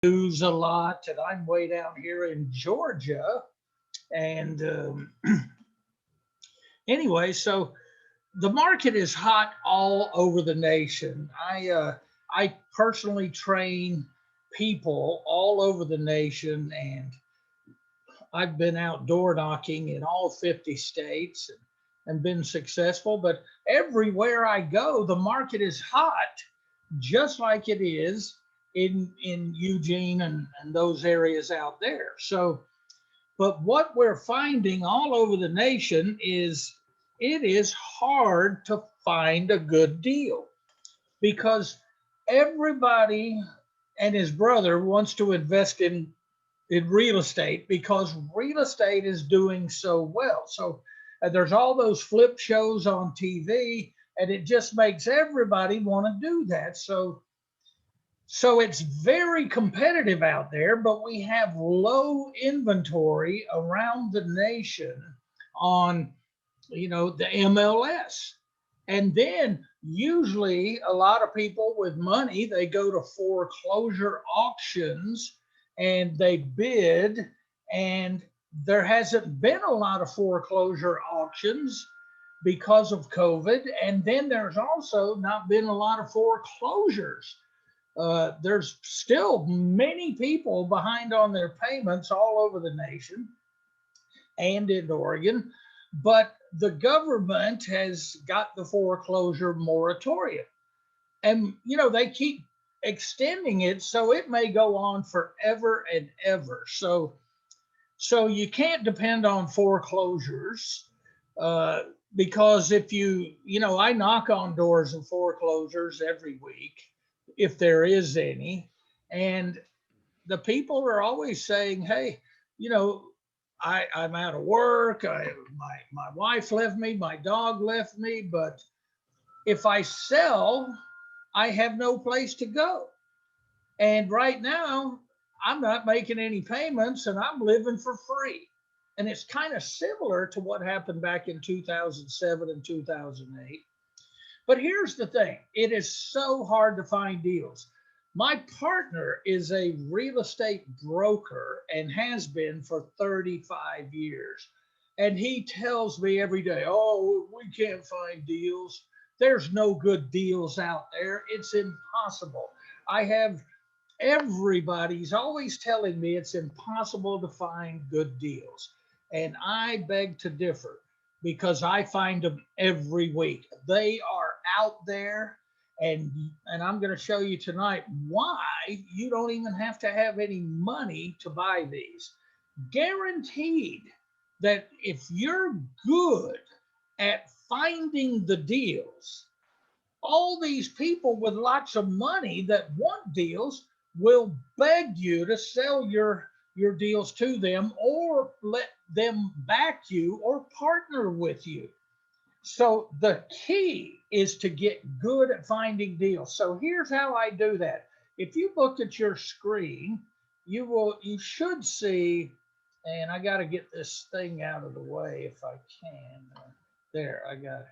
news a lot, and I'm way down here in Georgia. And anyway, so the market is hot all over the nation. I personally train people all over the nation, and I've been outdoor knocking in all 50 states and been successful. But everywhere I go, the market is hot, just like it is in Eugene and those areas out there. So, but what we're finding all over the nation is it is hard to find a good deal because everybody and his brother wants to invest in real estate because real estate is doing so well. So there's all those flip shows on TV, and it just makes everybody want to do that. So it's very competitive out there, but we have low inventory around the nation on, the MLS. And then usually a lot of people with money, they go to foreclosure auctions and they bid, and there hasn't been a lot of foreclosure auctions because of COVID. And then there's also not been a lot of foreclosures. There's still many people behind on their payments all over the nation and in Oregon, but the government has got the foreclosure moratorium. And, they keep extending it, so it may go on forever and ever. So you can't depend on foreclosures uh, because if I knock on doors of foreclosures every week, if there is any, and the people are always saying, "Hey, you know, I'm out of work. My wife left me, my dog left me, but if I sell, I have no place to go. And right now, I'm not making any payments and I'm living for free." And it's kind of similar to what happened back in 2007 and 2008. But here's the thing, it is so hard to find deals. My partner is a real estate broker and has been for 35 years. And he tells me every day, "Oh, we can't find deals. There's no good deals out there. It's impossible." I have Everybody's always telling me it's impossible to find good deals. And I beg to differ because I find them every week. They are out there, and I'm going to show you tonight why you don't even have to have any money to buy these. Guaranteed that if you're good at finding the deals, all these people with lots of money that want deals will beg you to sell your deals to them or let them back you or partner with you. So the key is to get good at finding deals. So here's how I do that. If you look at your screen, you should see, and I got to get this thing out of the way if I can. There, I got it.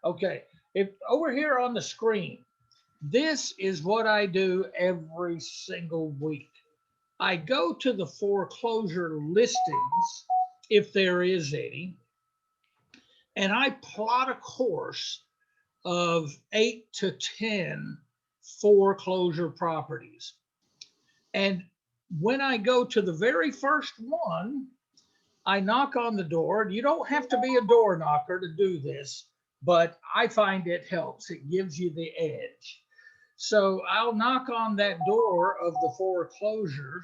Okay, if over here on the screen, this is what I do every single week. I go to the foreclosure listings, if there is any, and I plot a course of 8 to 10 foreclosure properties. And when I go to the very first one, I knock on the door. You don't have to be a door knocker to do this, but I find it helps. It gives you the edge. So I'll knock on that door of the foreclosure,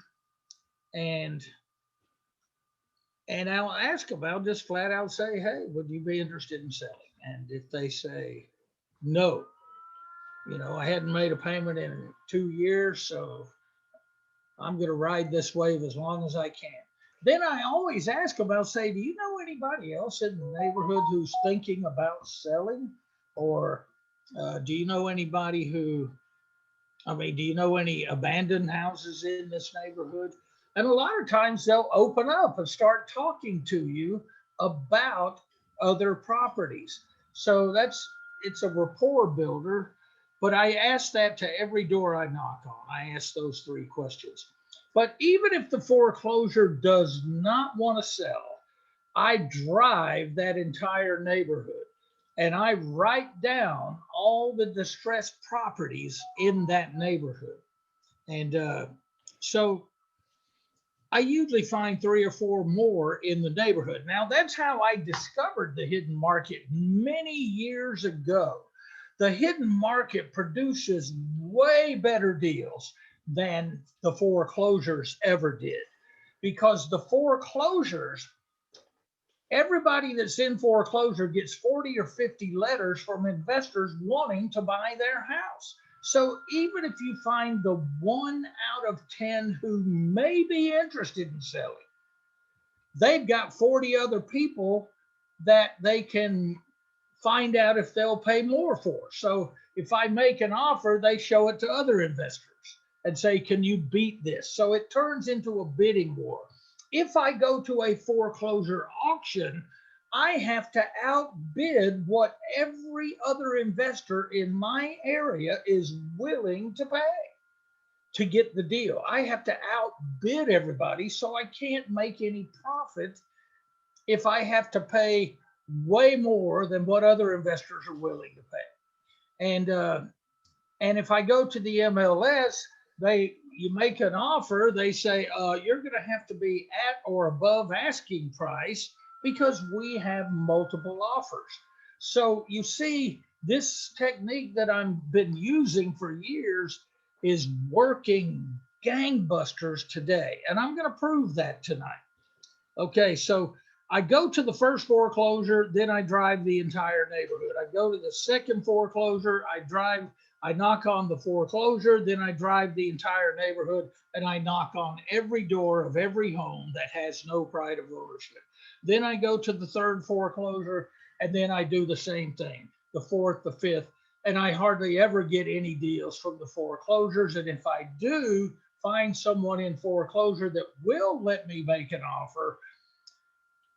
and I'll ask them. I'll just flat out say, "Hey, would you be interested in selling?" And if they say no, I hadn't made a payment in 2 years, so I'm going to ride this wave as long as I can. Then I always ask them, I'll say, "Do you know anybody else in the neighborhood who's thinking about selling? Or do you know anybody do you know any abandoned houses in this neighborhood?" And a lot of times they'll open up and start talking to you about other properties. So it's a rapport builder. But I ask that to every door I knock on. I ask those three questions. But even if the foreclosure does not want to sell, I drive that entire neighborhood and I write down all the distressed properties in that neighborhood. And so I usually find 3 or 4 more in the neighborhood. Now, that's how I discovered the hidden market many years ago. The hidden market produces way better deals than the foreclosures ever did, because the foreclosures, everybody that's in foreclosure gets 40 or 50 letters from investors wanting to buy their house. So even if you find the 1 out of 10 who may be interested in selling, they've got 40 other people that they can find out if they'll pay more for. So if I make an offer, they show it to other investors and say, can you beat this? So it turns into a bidding war. If I go to a foreclosure auction, I have to outbid what every other investor in my area is willing to pay to get the deal. I have to outbid everybody, so I can't make any profit if I have to pay way more than what other investors are willing to pay. And if I go to the MLS, you make an offer, they say you're going to have to be at or above asking price because we have multiple offers. So you see, this technique that I've been using for years is working gangbusters today, and I'm going to prove that tonight. Okay, so I go to the first foreclosure, then I drive the entire neighborhood. I go to the second foreclosure, I knock on the foreclosure, then I drive the entire neighborhood, and I knock on every door of every home that has no pride of ownership. Then I go to the third foreclosure, and then I do the same thing, the fourth, the fifth, and I hardly ever get any deals from the foreclosures. And if I do find someone in foreclosure that will let me make an offer,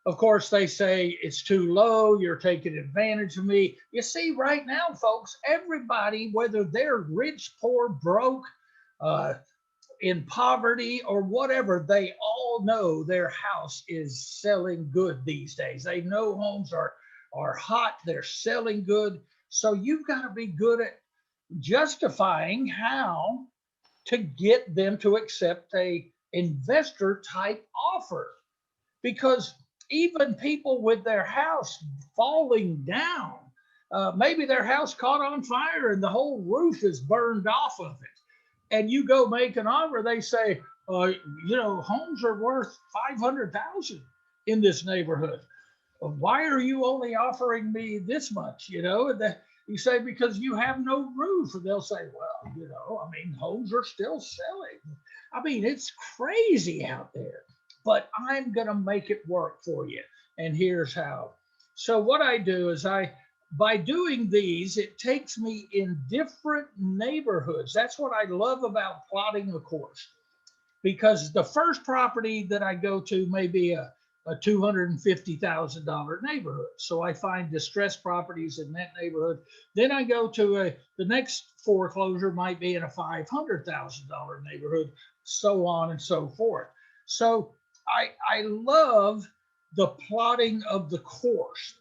of course, they say it's too low, you're taking advantage of me. You see, right now, folks, everybody, whether they're rich, poor, broke, in poverty, or whatever, they all know their house is selling good these days. They know homes are hot, they're selling good. So you've got to be good at justifying how to get them to accept a investor type offer, because even people with their house falling down, maybe their house caught on fire and the whole roof is burned off of it, and you go make an offer, they say, homes are worth 500,000 in this neighborhood. Why are you only offering me this much? You say, because you have no roof. And they'll say, well, homes are still selling. It's crazy out there, but I'm going to make it work for you. And here's how. So what I do is by doing these, it takes me in different neighborhoods. That's what I love about plotting a course, because the first property that I go to may be a $250,000 neighborhood. So I find distressed properties in that neighborhood. Then I go to the next foreclosure might be in a $500,000 neighborhood, so on and so forth. So I love the plotting of the course.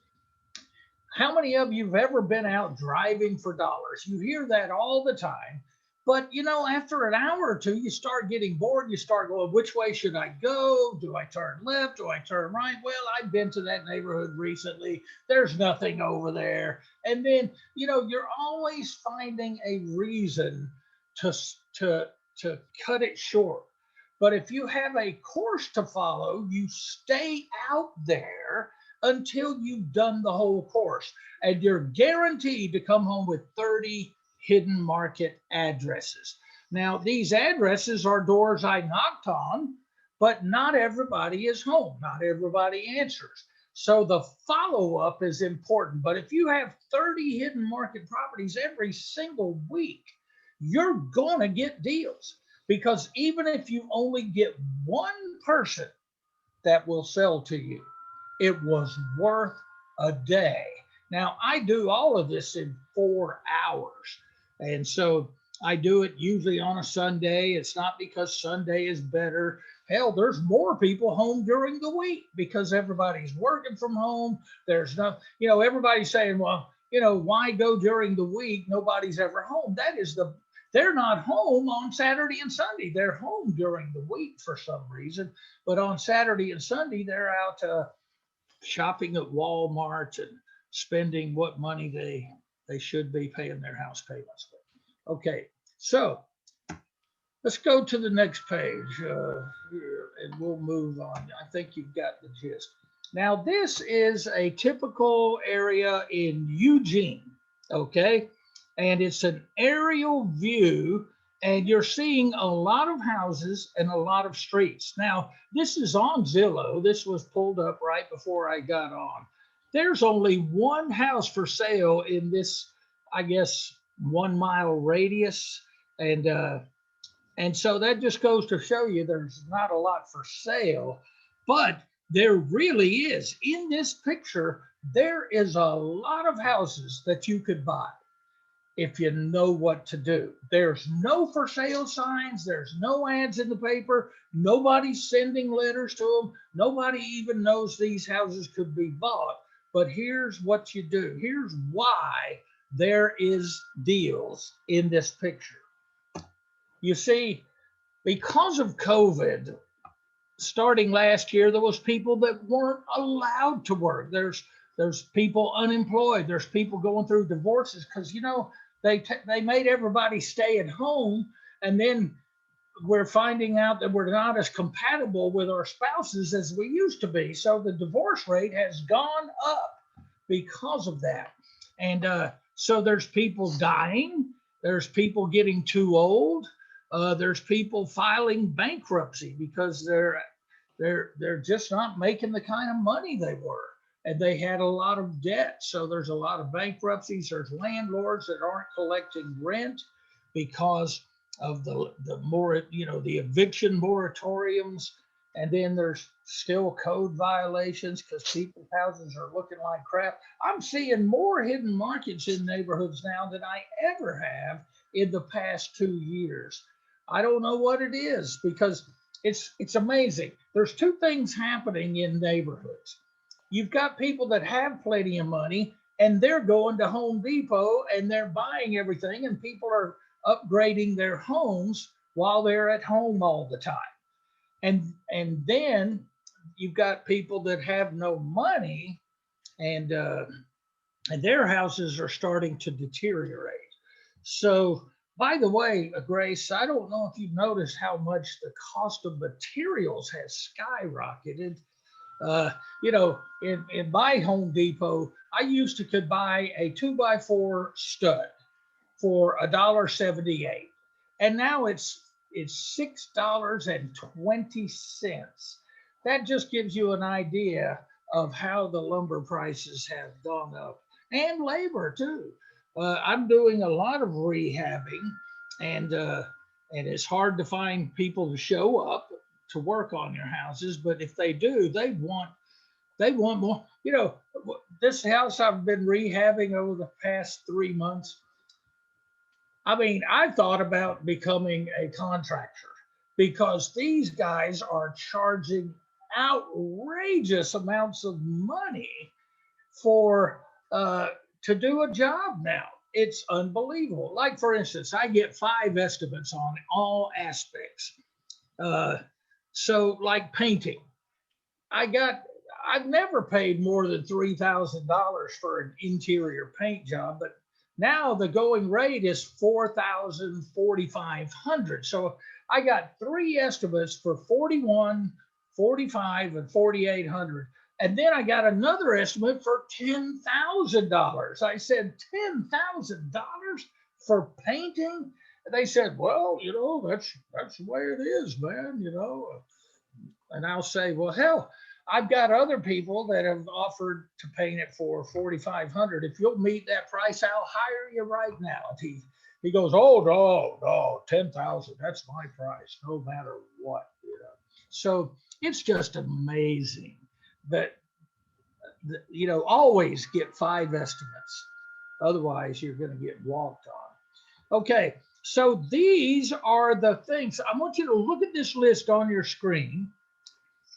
How many of you have ever been out driving for dollars? You hear that all the time. But after an hour or two, you start getting bored. You start going, which way should I go? Do I turn left? Do I turn right? Well, I've been to that neighborhood recently. There's nothing over there. And then, you're always finding a reason to cut it short. But if you have a course to follow, you stay out there until you've done the whole course. And you're guaranteed to come home with 30 hidden market addresses. Now, these addresses are doors I knocked on, but not everybody is home. Not everybody answers. So the follow-up is important. But if you have 30 hidden market properties every single week, you're going to get deals. Because even if you only get one person that will sell to you, it was worth a day. Now, I do all of this in 4 hours. And so I do it usually on a Sunday. It's not because Sunday is better. Hell, there's more people home during the week because everybody's working from home. There's no, everybody's saying, well, why go during the week? Nobody's ever home. They're not home on Saturday and Sunday. They're home during the week for some reason. But on Saturday and Sunday, they're out shopping at Walmart and spending what money they should be paying their house payments with. Okay, so let's go to the next page here, and we'll move on. I think you've got the gist. Now, this is a typical area in Eugene, okay? And it's an aerial view, and you're seeing a lot of houses and a lot of streets. Now, this is on Zillow. This was pulled up right before I got on. There's only one house for sale in this, I guess, 1 mile radius. And so that just goes to show you there's not a lot for sale, but there really is. In this picture, there is a lot of houses that you could buy if you know what to do. There's no for sale signs. There's no ads in the paper. Nobody's sending letters to them. Nobody even knows these houses could be bought. But here's what you do. Here's why there is deals in this picture. You see, because of COVID, starting last year, there was people that weren't allowed to work. There's people unemployed. There's people going through divorces because they made everybody stay at home, and then we're finding out that we're not as compatible with our spouses as we used to be. So the divorce rate has gone up because of that. And so there's people dying. There's people getting too old. There's people filing bankruptcy because they're just not making the kind of money they were, and they had a lot of debt. So there's a lot of bankruptcies. There's landlords that aren't collecting rent because of the eviction moratoriums. And then there's still code violations because people's houses are looking like crap. I'm seeing more hidden markets in neighborhoods now than I ever have in the past 2 years. I don't know what it is because it's amazing. There's two things happening in neighborhoods. You've got people that have plenty of money and they're going to Home Depot and they're buying everything, and people are upgrading their homes while they're at home all the time. And then you've got people that have no money, and their houses are starting to deteriorate. So, by the way, Grace, I don't know if you've noticed how much the cost of materials has skyrocketed. In my Home Depot, I used to could buy a 2x4 stud for $1.78, and now it's $6.20. That just gives you an idea of how the lumber prices have gone up, and labor too. I'm doing a lot of rehabbing, and it's hard to find people to show up to work on your houses. But if they do, they want more. This house I've been rehabbing over the past 3 months. I mean, I thought about becoming a contractor because these guys are charging outrageous amounts of money for to do a job now. It's unbelievable. Like, for instance, I get 5 estimates on all aspects. So like painting, I've never paid more than $3,000 for an interior paint job, but now the going rate is $4,000, $4,500. So I got 3 estimates for $41, $45, and $4,800. And then I got another estimate for $10,000. I said, $10,000 for painting? They said, well, that's the way it is, man, And I'll say, well, hell, I've got other people that have offered to paint it for $4,500. If you'll meet that price, I'll hire you right now. He goes, oh no, 10,000. That's my price, no matter what. So it's just amazing that always get 5 estimates. Otherwise, you're going to get walked on. Okay, So these are the things. I want you to look at this list on your screen,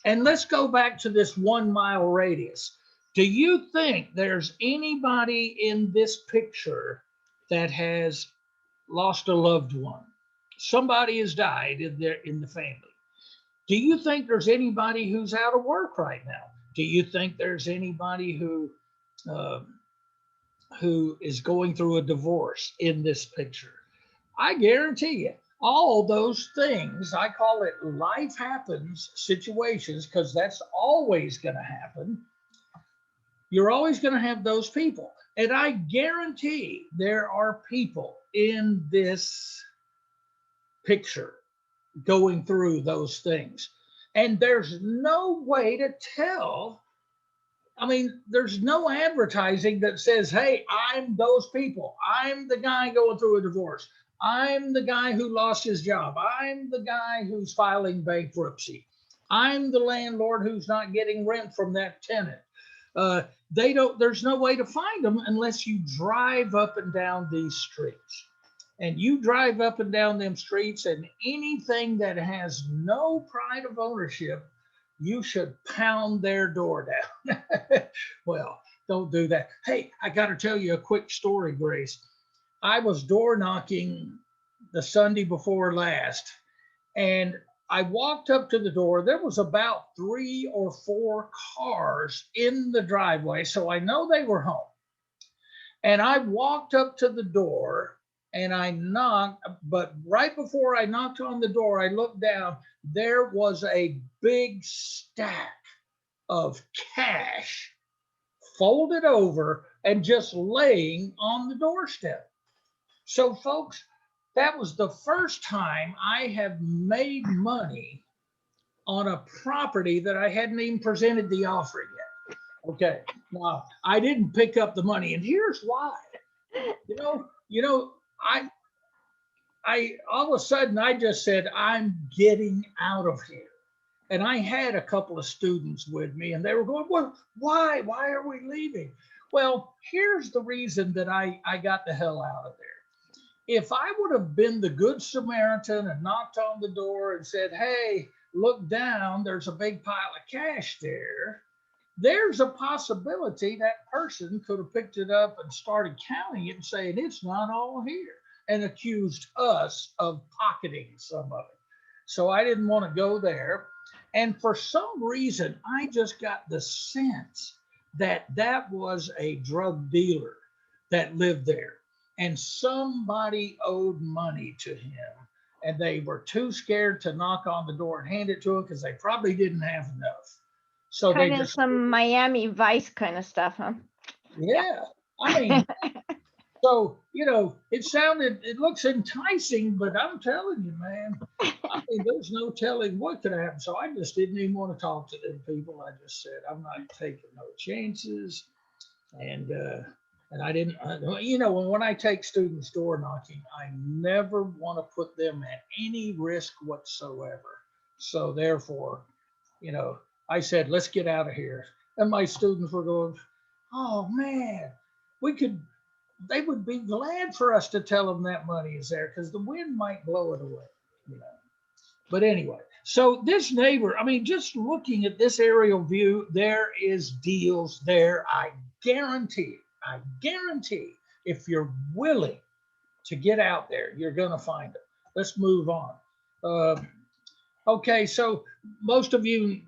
and let's go back to this 1 mile radius. Do you think there's anybody in this picture that has lost a loved one? Somebody has died in the family. Do you think there's anybody who's out of work right now? Do you think there's anybody uh, who is going through a divorce in this picture? I guarantee you, all those things, I call it life happens situations, because that's always going to happen. You're always going to have those people. And I guarantee there are people in this picture going through those things. And there's no way to tell. I mean, there's no advertising that says, hey, I'm those people. I'm the guy going through a divorce. I'm the guy who lost his job. I'm the guy who's filing bankruptcy. I'm the landlord who's not getting rent from that tenant. They don't, there's no way to find them unless you drive up and down these streets. And you drive up and down them streets, and anything that has no pride of ownership, you should pound their door down. Well, don't do that. Hey, I got to tell you a quick story, Grace. I was door knocking the Sunday before last, and I walked up to the door. There was about 3 or 4 cars in the driveway, so I know they were home. And I walked up to the door and I knocked, but right before I knocked on the door, I looked down. There was a big stack of cash folded over and just laying on the doorstep. So, folks, that was the first time I have made money on a property that I hadn't even presented the offer yet. Okay, now I didn't pick up the money, and here's why. I all of a sudden I just said, I'm getting out of here. And I had a couple of students with me, and they were going, well, why? Why are we leaving? Well, here's the reason that I got the hell out of there. If I would have been the good Samaritan and knocked on the door and said, hey, look down, there's a big pile of cash there, there's a possibility that person could have picked it up and started counting it and saying, it's not all here, and accused us of pocketing some of it. So I didn't want to go there. And for some reason, I just got the sense that that was a drug dealer that lived there, and somebody owed money to him, and they were too scared to knock on the door and hand it to him because they probably didn't have enough. So kind they of just, some Miami Vice kind of stuff, huh? yeah. I mean, so, it looks enticing, but I'm telling you, man, I mean, there's no telling what could happen. So I just didn't even want to talk to them people. I just said, I'm not taking no chances. And I didn't, when I take students door knocking, I never want to put them at any risk whatsoever. So therefore, I said, let's get out of here. And my students were going, oh man, they would be glad for us to tell them that money is there because the wind might blow it away. But anyway, so this neighbor, I mean, just looking at this aerial view, there is deals there. I guarantee, if you're willing to get out there, you're going to find them. Let's move on. Okay, so most of you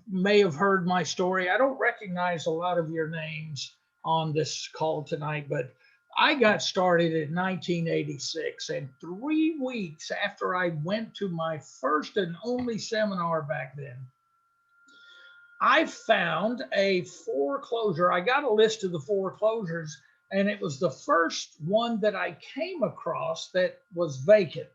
may have heard my story. I don't recognize a lot of your names on this call tonight, but I got started in 1986, and 3 weeks after I went to my first and only seminar back then, I found a foreclosure. I got a list of the foreclosures, and it was the first one that I came across that was vacant.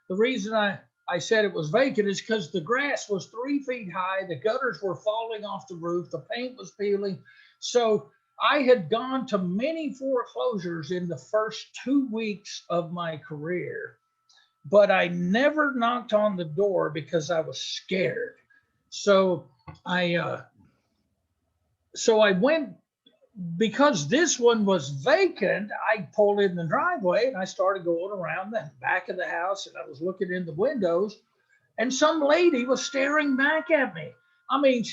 The reason I said it was vacant is because the grass was 3 feet high, the gutters were falling off the roof, the paint was peeling. So I had gone to many foreclosures in the first 2 weeks of my career, but I never knocked on the door because I was scared. So I went because this one was vacant, I pulled in the driveway and I started going around the back of the house, and I was looking in the windows, and some lady was staring back at me. I mean,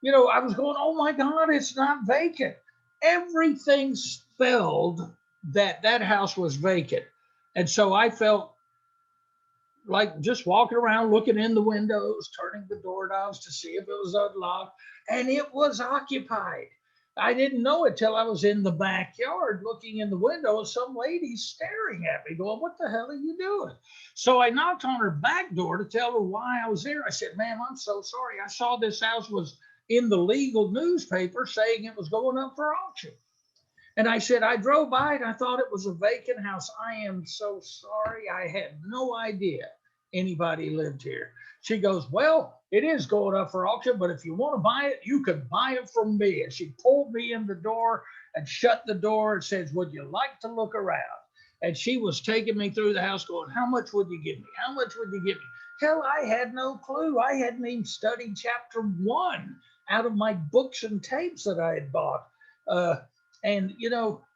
I was going, oh my God, it's not vacant. Everything spelled that that house was vacant. And so I felt like just walking around, looking in the windows, turning the doorknobs to see if it was unlocked, and it was occupied. I didn't know it till I was in the backyard looking in the window, and some lady staring at me, going, "What the hell are you doing?" So I knocked on her back door to tell her why I was there. I said, "Ma'am, I'm so sorry. I saw this house was in the legal newspaper saying it was going up for auction." And I said, "I drove by and I thought it was a vacant house. I am so sorry. I had no idea anybody lived here." She goes, "Well, it is going up for auction, but if you want to buy it, you can buy it from me." And she pulled me in the door and shut the door and says, "Would you like to look around?" And she was taking me through the house going, "How much would you give me? How much would you give me?" Hell, I had no clue. I hadn't even studied chapter 1 out of my books and tapes that I had bought. Uh, and,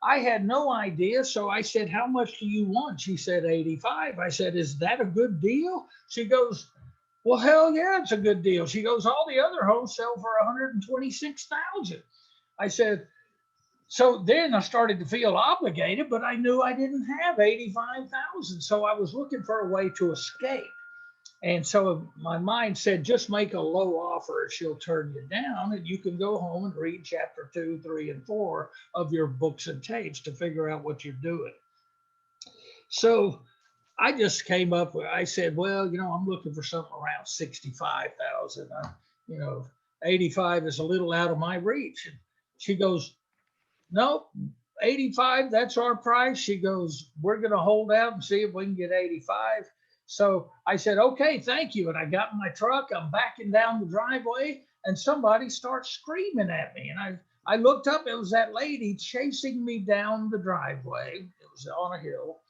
I had no idea. So I said, "How much do you want?" She said, 85. I said, "Is that a good deal?" She goes, "Well, hell yeah, it's a good deal." She goes, "All the other homes sell for 126,000." I said, so then I started to feel obligated, but I knew I didn't have 85,000. So I was looking for a way to escape. And so my mind said, just make a low offer. She'll turn you down, and you can go home and read chapter 2, 3, and 4 of your books and tapes to figure out what you're doing. So I just came up with, I said, "Well, I'm looking for something around 65,000. 85 is a little out of my reach." And she goes, "Nope, 85, that's our price." She goes, "We're going to hold out and see if we can get 85. So I said, "Okay, thank you." And I got in my truck. I'm backing down the driveway, and somebody starts screaming at me. And I looked up. It was that lady chasing me down the driveway. It was on a hill.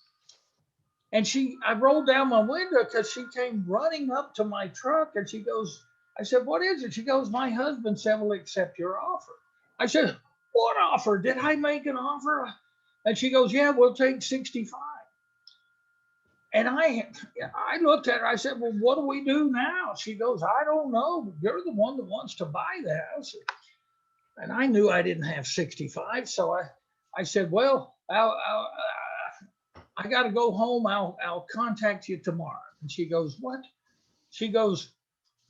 And I rolled down my window because she came running up to my truck, and she goes, I said, "What is it?" She goes, "My husband said we'll accept your offer." I said, "What offer? Did I make an offer?" And she goes, "Yeah, we'll take 65. And I looked at her. I said, "Well, what do we do now?" She goes, "I don't know. You're the one that wants to buy the house." And I knew I didn't have 65. So I said, "Well, I got to go home. I'll contact you tomorrow." And she goes, "What?" She goes,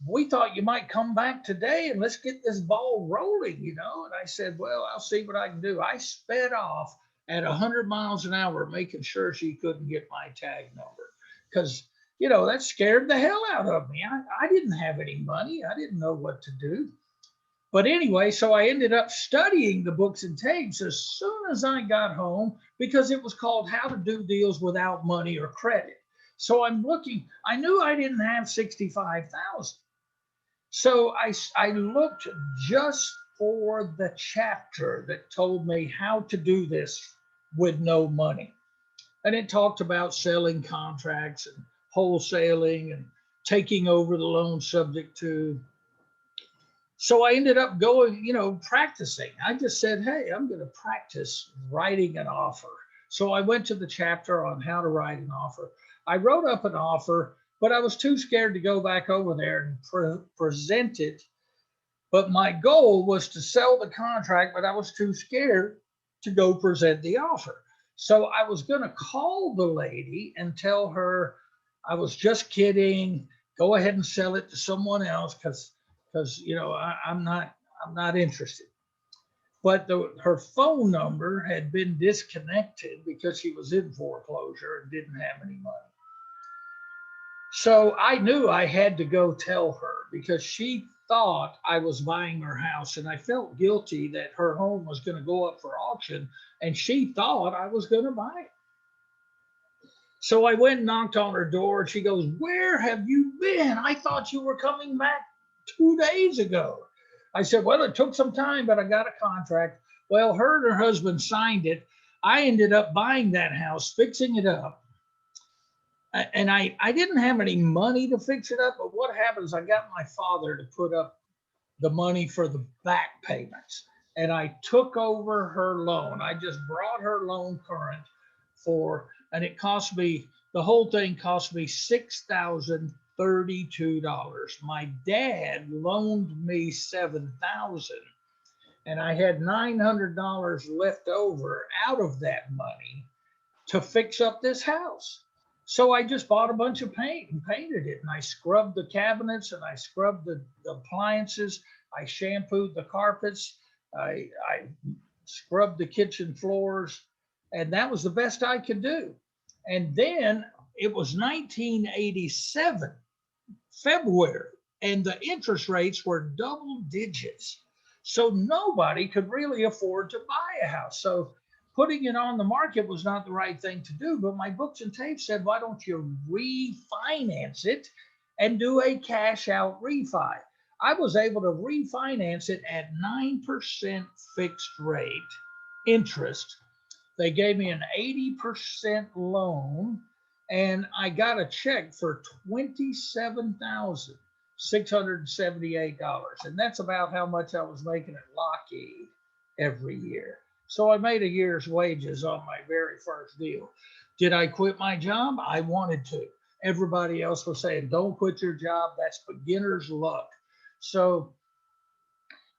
"We thought you might come back today and let's get this ball rolling, And I said, "Well, I'll see what I can do." I sped off at 100 miles an hour, making sure she couldn't get my tag number because, that scared the hell out of me. I didn't have any money. I didn't know what to do. But anyway, so I ended up studying the books and tapes as soon as I got home because it was called How to Do Deals Without Money or Credit. So I'm looking, I knew I didn't have 65,000. So I looked just for the chapter that told me how to do this with no money. And it talked about selling contracts and wholesaling and taking over the loan subject to. So I ended up going, practicing. I just said, "Hey, I'm going to practice writing an offer." So I went to the chapter on how to write an offer. I wrote up an offer, but I was too scared to go back over there and present it. But my goal was to sell the contract, but I was too scared to go present the offer. So I was going to call the lady and tell her I was just kidding. Go ahead and sell it to someone else because I'm not interested. But her phone number had been disconnected because she was in foreclosure and didn't have any money. So I knew I had to go tell her because she thought I was buying her house, and I felt guilty that her home was going to go up for auction and she thought I was going to buy it. So I went and knocked on her door, and she goes, "Where have you been? I thought you were coming back 2 days ago." I said, "Well, it took some time, but I got a contract." Well, her and her husband signed it. I ended up buying that house, fixing it up. And I didn't have any money to fix it up, but what happens, I got my father to put up the money for the back payments. and I took over her loan. I just brought her loan current and it cost me, the whole thing cost me $6,032. My dad loaned me $7,000, and I had $900 left over out of that money to fix up this house. So I just bought a bunch of paint and painted it. And I scrubbed the cabinets and I scrubbed the appliances. I shampooed the carpets. I scrubbed the kitchen floors. And that was the best I could do. And then it was 1987, February, and the interest rates were double digits. So nobody could really afford to buy a house. So putting it on the market was not the right thing to do. But my books and tapes said, why don't you refinance it and do a cash out refi? I was able to refinance it at 9% fixed rate interest. They gave me an 80% loan, and I got a check for $27,678. And that's about how much I was making at Lockheed every year. So I made a year's wages on my very first deal. Did I quit my job? I wanted to. Everybody else was saying, don't quit your job. That's beginner's luck. So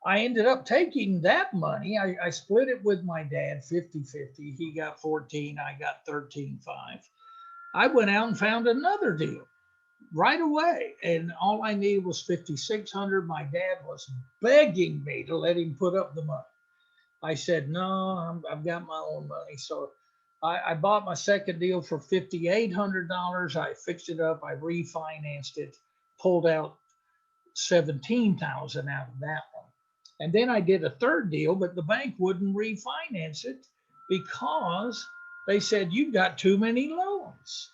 I ended up taking that money. I split it with my dad 50-50. He got 14, I got 13.5. I went out and found another deal right away, and all I needed was 5,600. My dad was begging me to let him put up the money. I said, no, I've got my own money. So I bought my second deal for $5,800. I fixed it up. I refinanced it, pulled out 17,000 out of that one. And then I did a third deal, but the bank wouldn't refinance it because they said, you've got too many loans.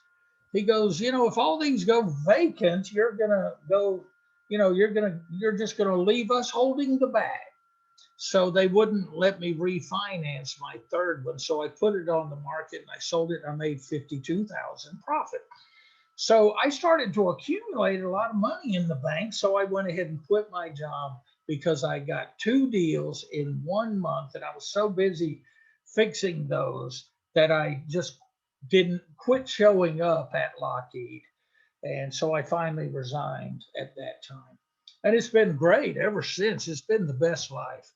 He goes, if all these go vacant, you're going to go, you're just going to leave us holding the bag. So they wouldn't let me refinance my third one. So I put it on the market and I sold it. And I made 52,000 profit. So I started to accumulate a lot of money in the bank. So I went ahead and quit my job because I got 2 deals in 1 month, and I was so busy fixing those that I just didn't quit showing up at Lockheed. And so I finally resigned at that time. And it's been great ever since. It's been the best life.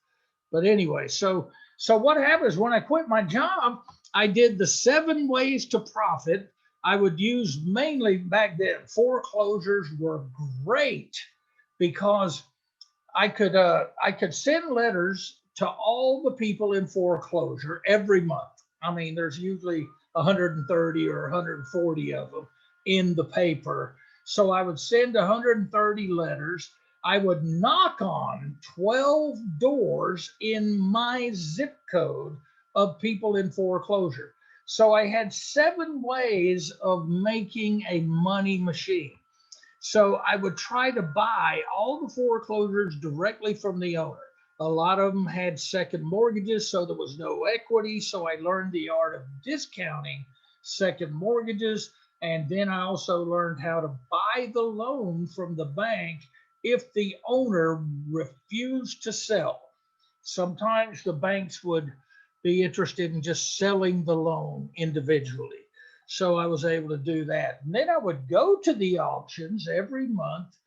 But anyway, so what happens when I quit my job? I did the 7 ways to profit. I would use mainly back then. Foreclosures were great because I could send letters to all the people in foreclosure every month. I mean, there's usually 130 or 140 of them in the paper. So I would send 130 letters. I would knock on 12 doors in my zip code of people in foreclosure. So I had 7 ways of making a money machine. So I would try to buy all the foreclosures directly from the owner. A lot of them had second mortgages, so there was no equity. So I learned the art of discounting second mortgages. And then I also learned how to buy the loan from the bank if the owner refused to sell. Sometimes the banks would be interested in just selling the loan individually. So I was able to do that. And then I would go to the auctions every month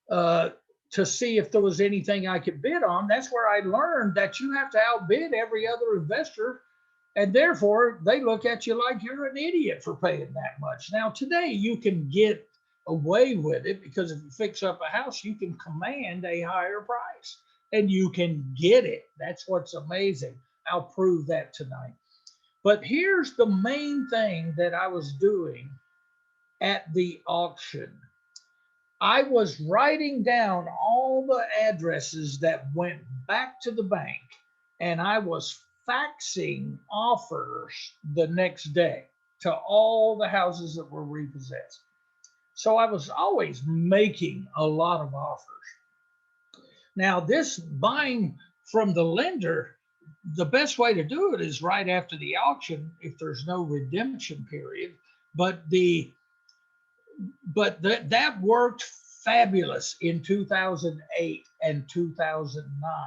to see if there was anything I could bid on. That's where I learned that you have to outbid every other investor. And therefore, they look at you like you're an idiot for paying that much. Now, today, you can get away with it because if you fix up a house, you can command a higher price and you can get it. That's what's amazing. I'll prove that tonight. But here's the main thing that I was doing at the auction. I was writing down all the addresses that went back to the bank, and I was faxing offers the next day to all the houses that were repossessed. So I was always making a lot of offers. Now, this buying from the lender, the best way to do it is right after the auction if there's no redemption period. But that worked fabulous in 2008 and 2009.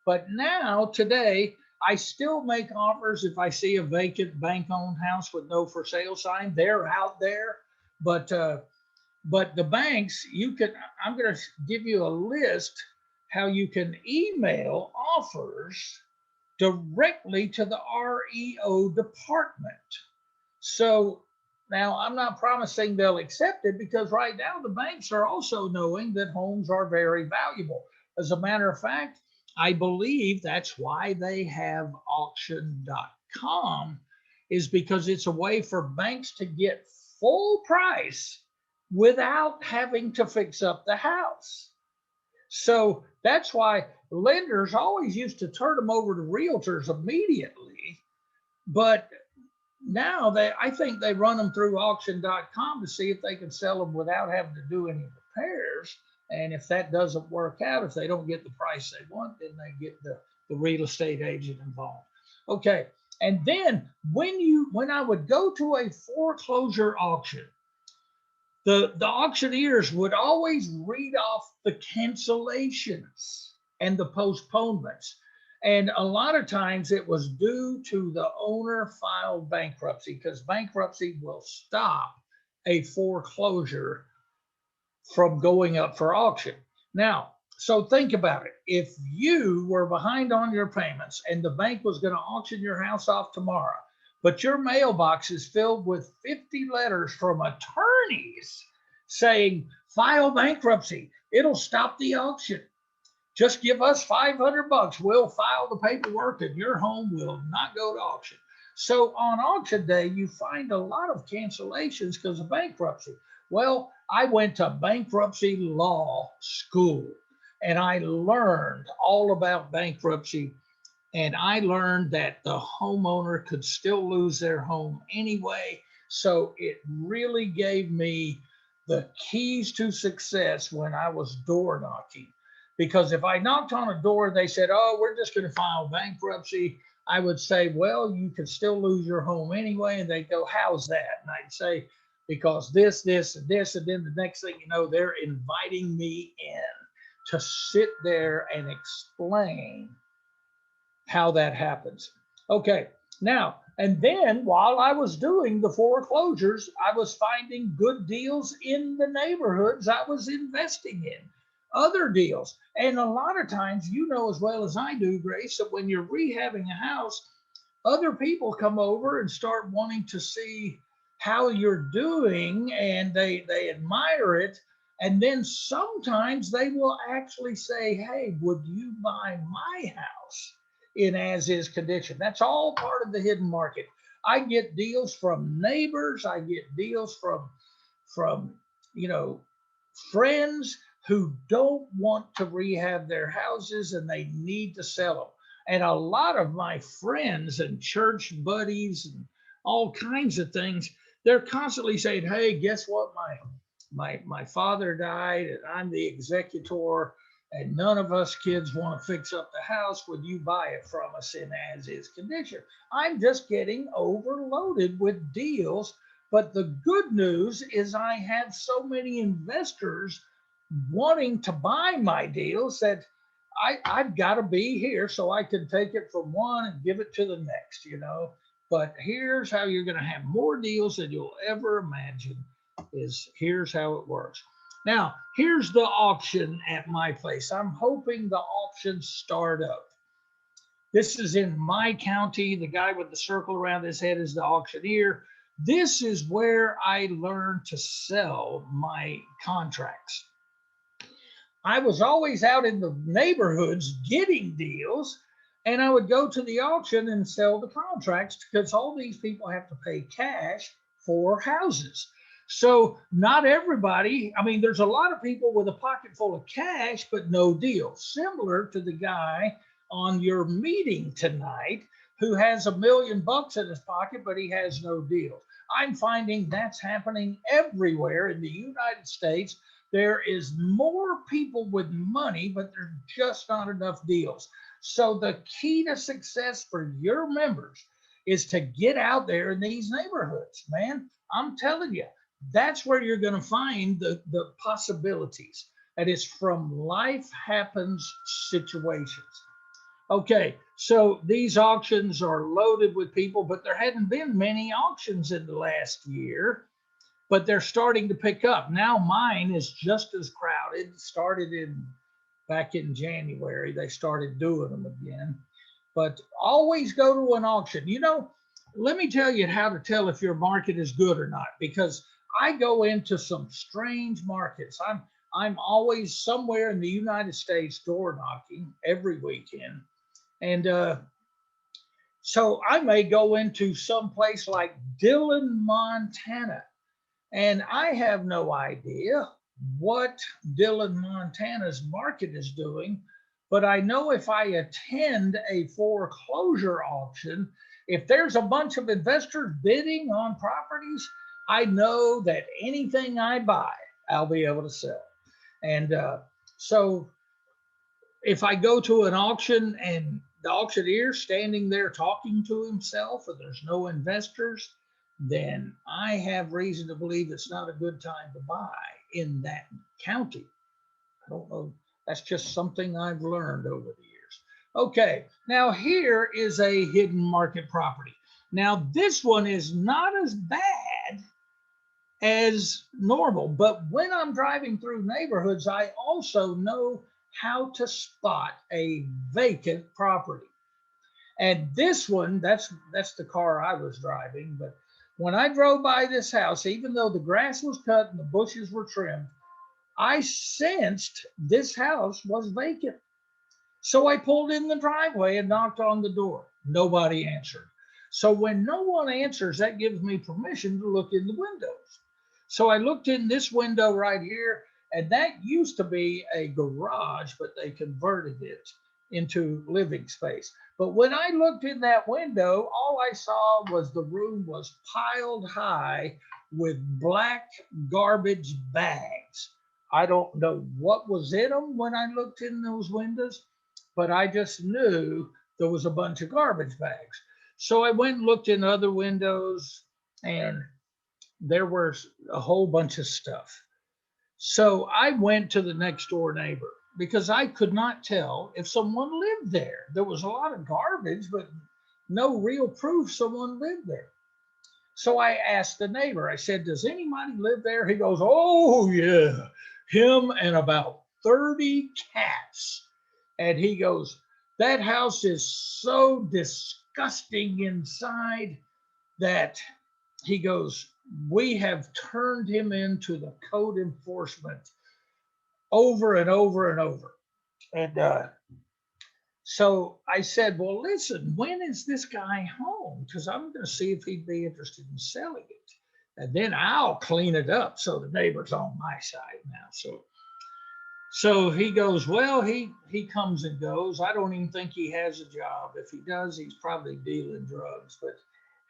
But now, today, I still make offers if I see a vacant bank-owned house with no for sale sign. They're out there, but the banks, you can. I'm going to give you a list how you can email offers directly to the REO department. So now I'm not promising they'll accept it because right now the banks are also knowing that homes are very valuable. As a matter of fact, I believe that's why they have auction.com, is because it's a way for banks to get full price without having to fix up the house. So that's why lenders always used to turn them over to realtors immediately. But now I think they run them through auction.com to see if they can sell them without having to do any repairs. And if that doesn't work out, if they don't get the price they want, then they get the real estate agent involved. Okay. And then when I would go to a foreclosure auction, the auctioneers would always read off the cancellations and the postponements. And a lot of times it was due to the owner filed bankruptcy, because bankruptcy will stop a foreclosure from going up for auction. Now, so think about it. If you were behind on your payments and the bank was going to auction your house off tomorrow, but your mailbox is filled with 50 letters from attorneys saying, file bankruptcy, it'll stop the auction. Just give us 500 bucks. We'll file the paperwork and your home will not go to auction. So on auction day, you find a lot of cancellations because of bankruptcy. Well, I went to bankruptcy law school and I learned all about bankruptcy. And I learned that the homeowner could still lose their home anyway. So it really gave me the keys to success when I was door knocking. Because if I knocked on a door and they said, oh, we're just going to file bankruptcy, I would say, well, you could still lose your home anyway. And they'd go, how's that? And I'd say, because this, and this. And then the next thing you know, they're inviting me in to sit there and explain how that happens. Okay, now, and then while I was doing the foreclosures, I was finding good deals in the neighborhoods I was investing in, other deals. And a lot of times, you know as well as I do, Grace, that when you're rehabbing a house, other people come over and start wanting to see how you're doing, and they admire it. And then sometimes they will actually say, hey, would you buy my house in as is condition? That's all part of the hidden market. I get deals from neighbors. I get deals from friends who don't want to rehab their houses and they need to sell them. And a lot of my friends and church buddies and all kinds of things, they're constantly saying, hey, guess what? My father died and I'm the executor and none of us kids want to fix up the house. Would you buy it from us in as is condition? I'm just getting overloaded with deals. But the good news is I have so many investors wanting to buy my deals that I've got to be here so I can take it from one and give it to the next, But here's how you're going to have more deals than you'll ever imagine. Here's how it works. Now, here's the auction at my place. I'm hoping the auctions start up. This is in my county. The guy with the circle around his head is the auctioneer. This is where I learned to sell my contracts. I was always out in the neighborhoods getting deals, and I would go to the auction and sell the contracts because all these people have to pay cash for houses. So not everybody, there's a lot of people with a pocket full of cash, but no deal. Similar to the guy on your meeting tonight who has $1 million in his pocket, but he has no deal. I'm finding that's happening everywhere in the United States. There is more people with money, but there's just not enough deals. So the key to success for your members is to get out there in these neighborhoods, man. I'm telling you, that's where you're going to find the possibilities. And it's from life happens situations. Okay, so these auctions are loaded with people, but there hadn't been many auctions in the last year, but they're starting to pick up. Now mine is just as crowded. It started in back in January. They started doing them again. But always go to an auction. You know, let me tell you how to tell if your market is good or not, because I go into some strange markets. I'm always somewhere in the United States door knocking every weekend. And so I may go into some place like Dillon, Montana, and I have no idea what Dillon, Montana's market is doing, but I know if I attend a foreclosure auction, if there's a bunch of investors bidding on properties, I know that anything I buy, I'll be able to sell. And so if I go to an auction and the auctioneer standing there talking to himself, or there's no investors, then I have reason to believe it's not a good time to buy in that county. I don't know. That's just something I've learned over the years. Okay, now here is a hidden market property. Now this one is not as bad as normal, but when I'm driving through neighborhoods, I also know how to spot a vacant property. And this one, that's the car I was driving. But when I drove by this house, even though the grass was cut and the bushes were trimmed, I sensed this house was vacant. So I pulled in the driveway and knocked on the door. Nobody answered. So when no one answers, that gives me permission to look in the windows. So I looked in this window right here, and that used to be a garage, but they converted it into living space. But when I looked in that window, all I saw was the room was piled high with black garbage bags. I don't know what was in them when I looked in those windows, but I just knew there was a bunch of garbage bags. So I went and looked in other windows, and there was a whole bunch of stuff. So I went to the next door neighbor because I could not tell if someone lived there. There was a lot of garbage, but no real proof someone lived there. So I asked the neighbor, I said, does anybody live there? He goes, oh, yeah, him and about 30 cats. And he goes, that house is so disgusting inside that he goes, we have turned him into the code enforcement over and over and over. And so I said, well, listen, when is this guy home? Because I'm going to see if he'd be interested in selling it. And then I'll clean it up so the neighbor's on my side now. So he goes, well, he comes and goes. I don't even think he has a job. If he does, he's probably dealing drugs, but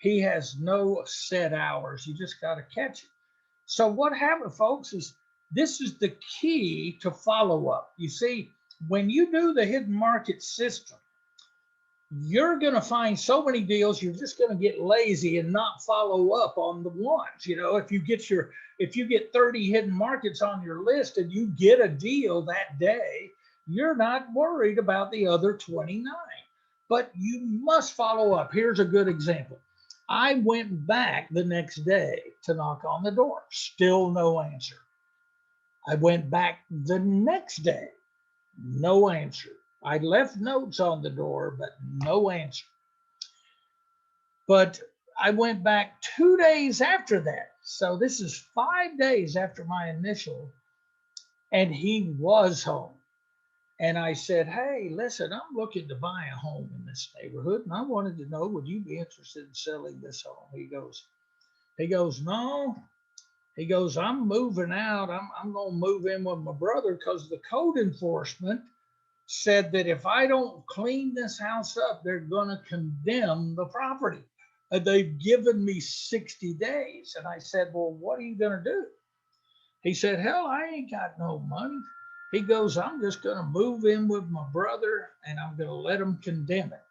he has no set hours. You just got to catch it. So what happened, folks, is this is the key to follow up. You see, when you do the hidden market system, you're going to find so many deals, you're just going to get lazy and not follow up on the ones. You know, if you get 30 hidden markets on your list and you get a deal that day, you're not worried about the other 29. But you must follow up. Here's a good example. I went back the next day to knock on the door. Still no answer. I went back the next day. No answer. I left notes on the door, but no answer. But I went back 2 days after that. So this is 5 days after my initial, and he was home. And I said, hey, listen, I'm looking to buy a home in this neighborhood, and I wanted to know, would you be interested in selling this home? He goes, no. He goes, I'm moving out. I'm going to move in with my brother because the code enforcement said that if I don't clean this house up, they're going to condemn the property. They've given me 60 days. And I said, well, what are you going to do? He said, hell, I ain't got no money. He goes, I'm just going to move in with my brother and I'm going to let them condemn it.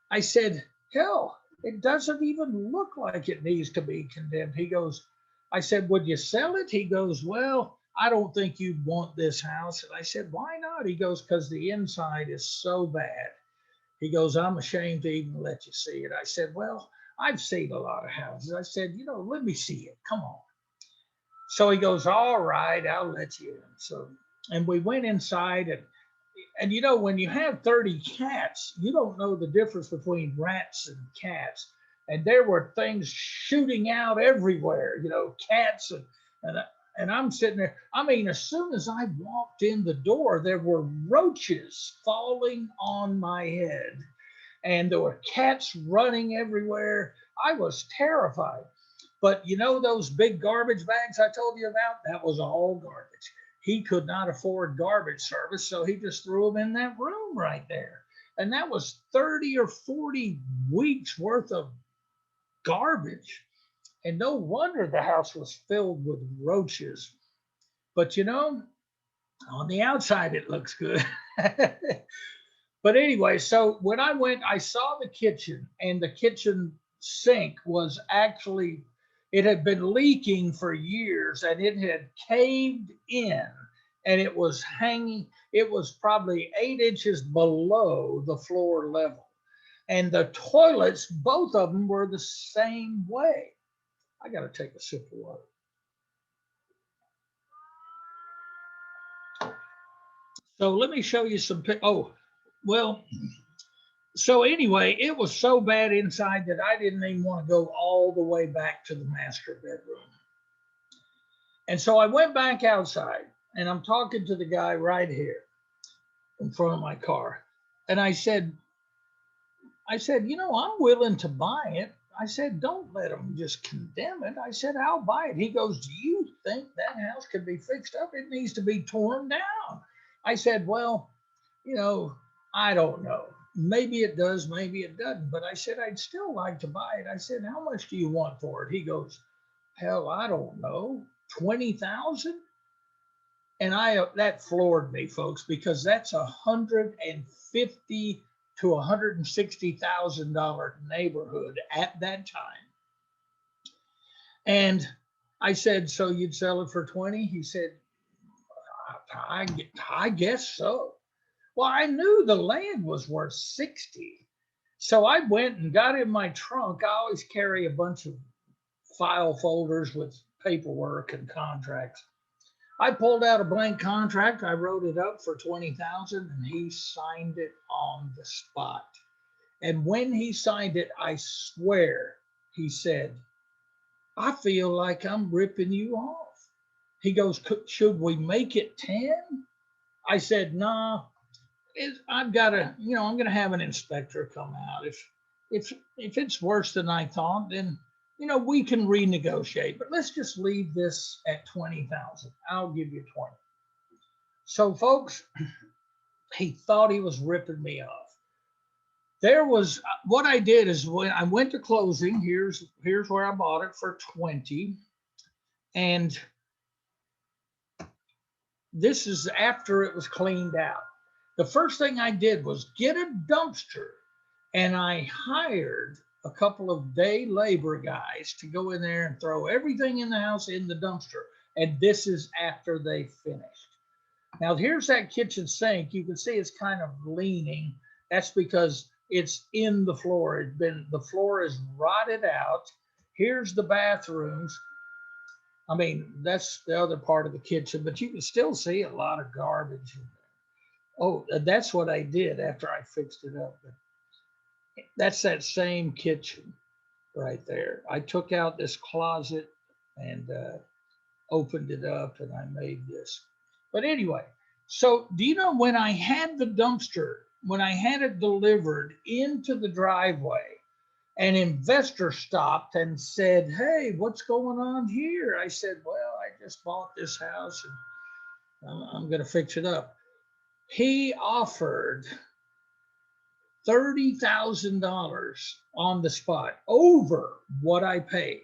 I said, hell, it doesn't even look like it needs to be condemned. He goes, I said, would you sell it? He goes, well, I don't think you'd want this house. And I said, why not? He goes, because the inside is so bad. He goes, I'm ashamed to even let you see it. I said, well, I've seen a lot of houses. I said, let me see it. Come on. So he goes, all right, I'll let you in. So, and we went inside, and when you have 30 cats, you don't know the difference between rats and cats. And there were things shooting out everywhere, cats and and I'm sitting there. I mean, as soon as I walked in the door, there were roaches falling on my head, and there were cats running everywhere. I was terrified. But those big garbage bags I told you about, that was all garbage. He could not afford garbage service, so he just threw them in that room right there. And that was 30 or 40 weeks worth of garbage. And no wonder the house was filled with roaches. But on the outside, it looks good. But anyway, so when I went, I saw the kitchen, and the kitchen sink was actually, it had been leaking for years, and it had caved in, and it was hanging, it was probably 8 inches below the floor level. And the toilets, both of them were the same way. I got to take a sip of water. So let me show you some. Oh, well, so anyway, it was so bad inside that I didn't even want to go all the way back to the master bedroom. And so I went back outside, and I'm talking to the guy right here in front of my car. And I said, I'm willing to buy it. I said, don't let them just condemn it. I said, I'll buy it. He goes, do you think that house can be fixed up? It needs to be torn down. I said, well, I don't know. Maybe it does, maybe it doesn't. But I said, I'd still like to buy it. I said, how much do you want for it? He goes, hell, I don't know, 20,000. And that floored me, folks, because that's $150,000 to $160,000 neighborhood at that time. And I said, so you'd sell it for 20? He said, I guess so. Well, I knew the land was worth 60. So I went and got in my trunk. I always carry a bunch of file folders with paperwork and contracts. I pulled out a blank contract. I wrote it up for 20,000, and he signed it on the spot. And when he signed it, I swear he said, I feel like I'm ripping you off. He goes, should we make it 10? I said, nah, I've got to, I'm going to have an inspector come out. If it's worse than I thought, then, we can renegotiate, but let's just leave this at 20,000. I'll give you 20. So folks, he thought he was ripping me off. What I did is when I went to closing, here's where I bought it for 20. And this is after it was cleaned out. The first thing I did was get a dumpster, and I hired a couple of day labor guys to go in there and throw everything in the house in the dumpster. And this is after they finished. Now here's that kitchen sink. You can see it's kind of leaning. That's because it's in the floor. The floor is rotted out. Here's the bathrooms. I mean, that's the other part of the kitchen, but you can still see a lot of garbage in there. Oh, that's what I did after I fixed it up. That's that same kitchen right there. I took out this closet and opened it up, and I made this. But anyway, so do you know when I had the dumpster, when I had it delivered into the driveway, an investor stopped and said, hey, what's going on here? I said, well, I just bought this house and I'm going to fix it up. He offered $30,000 on the spot over what I paid.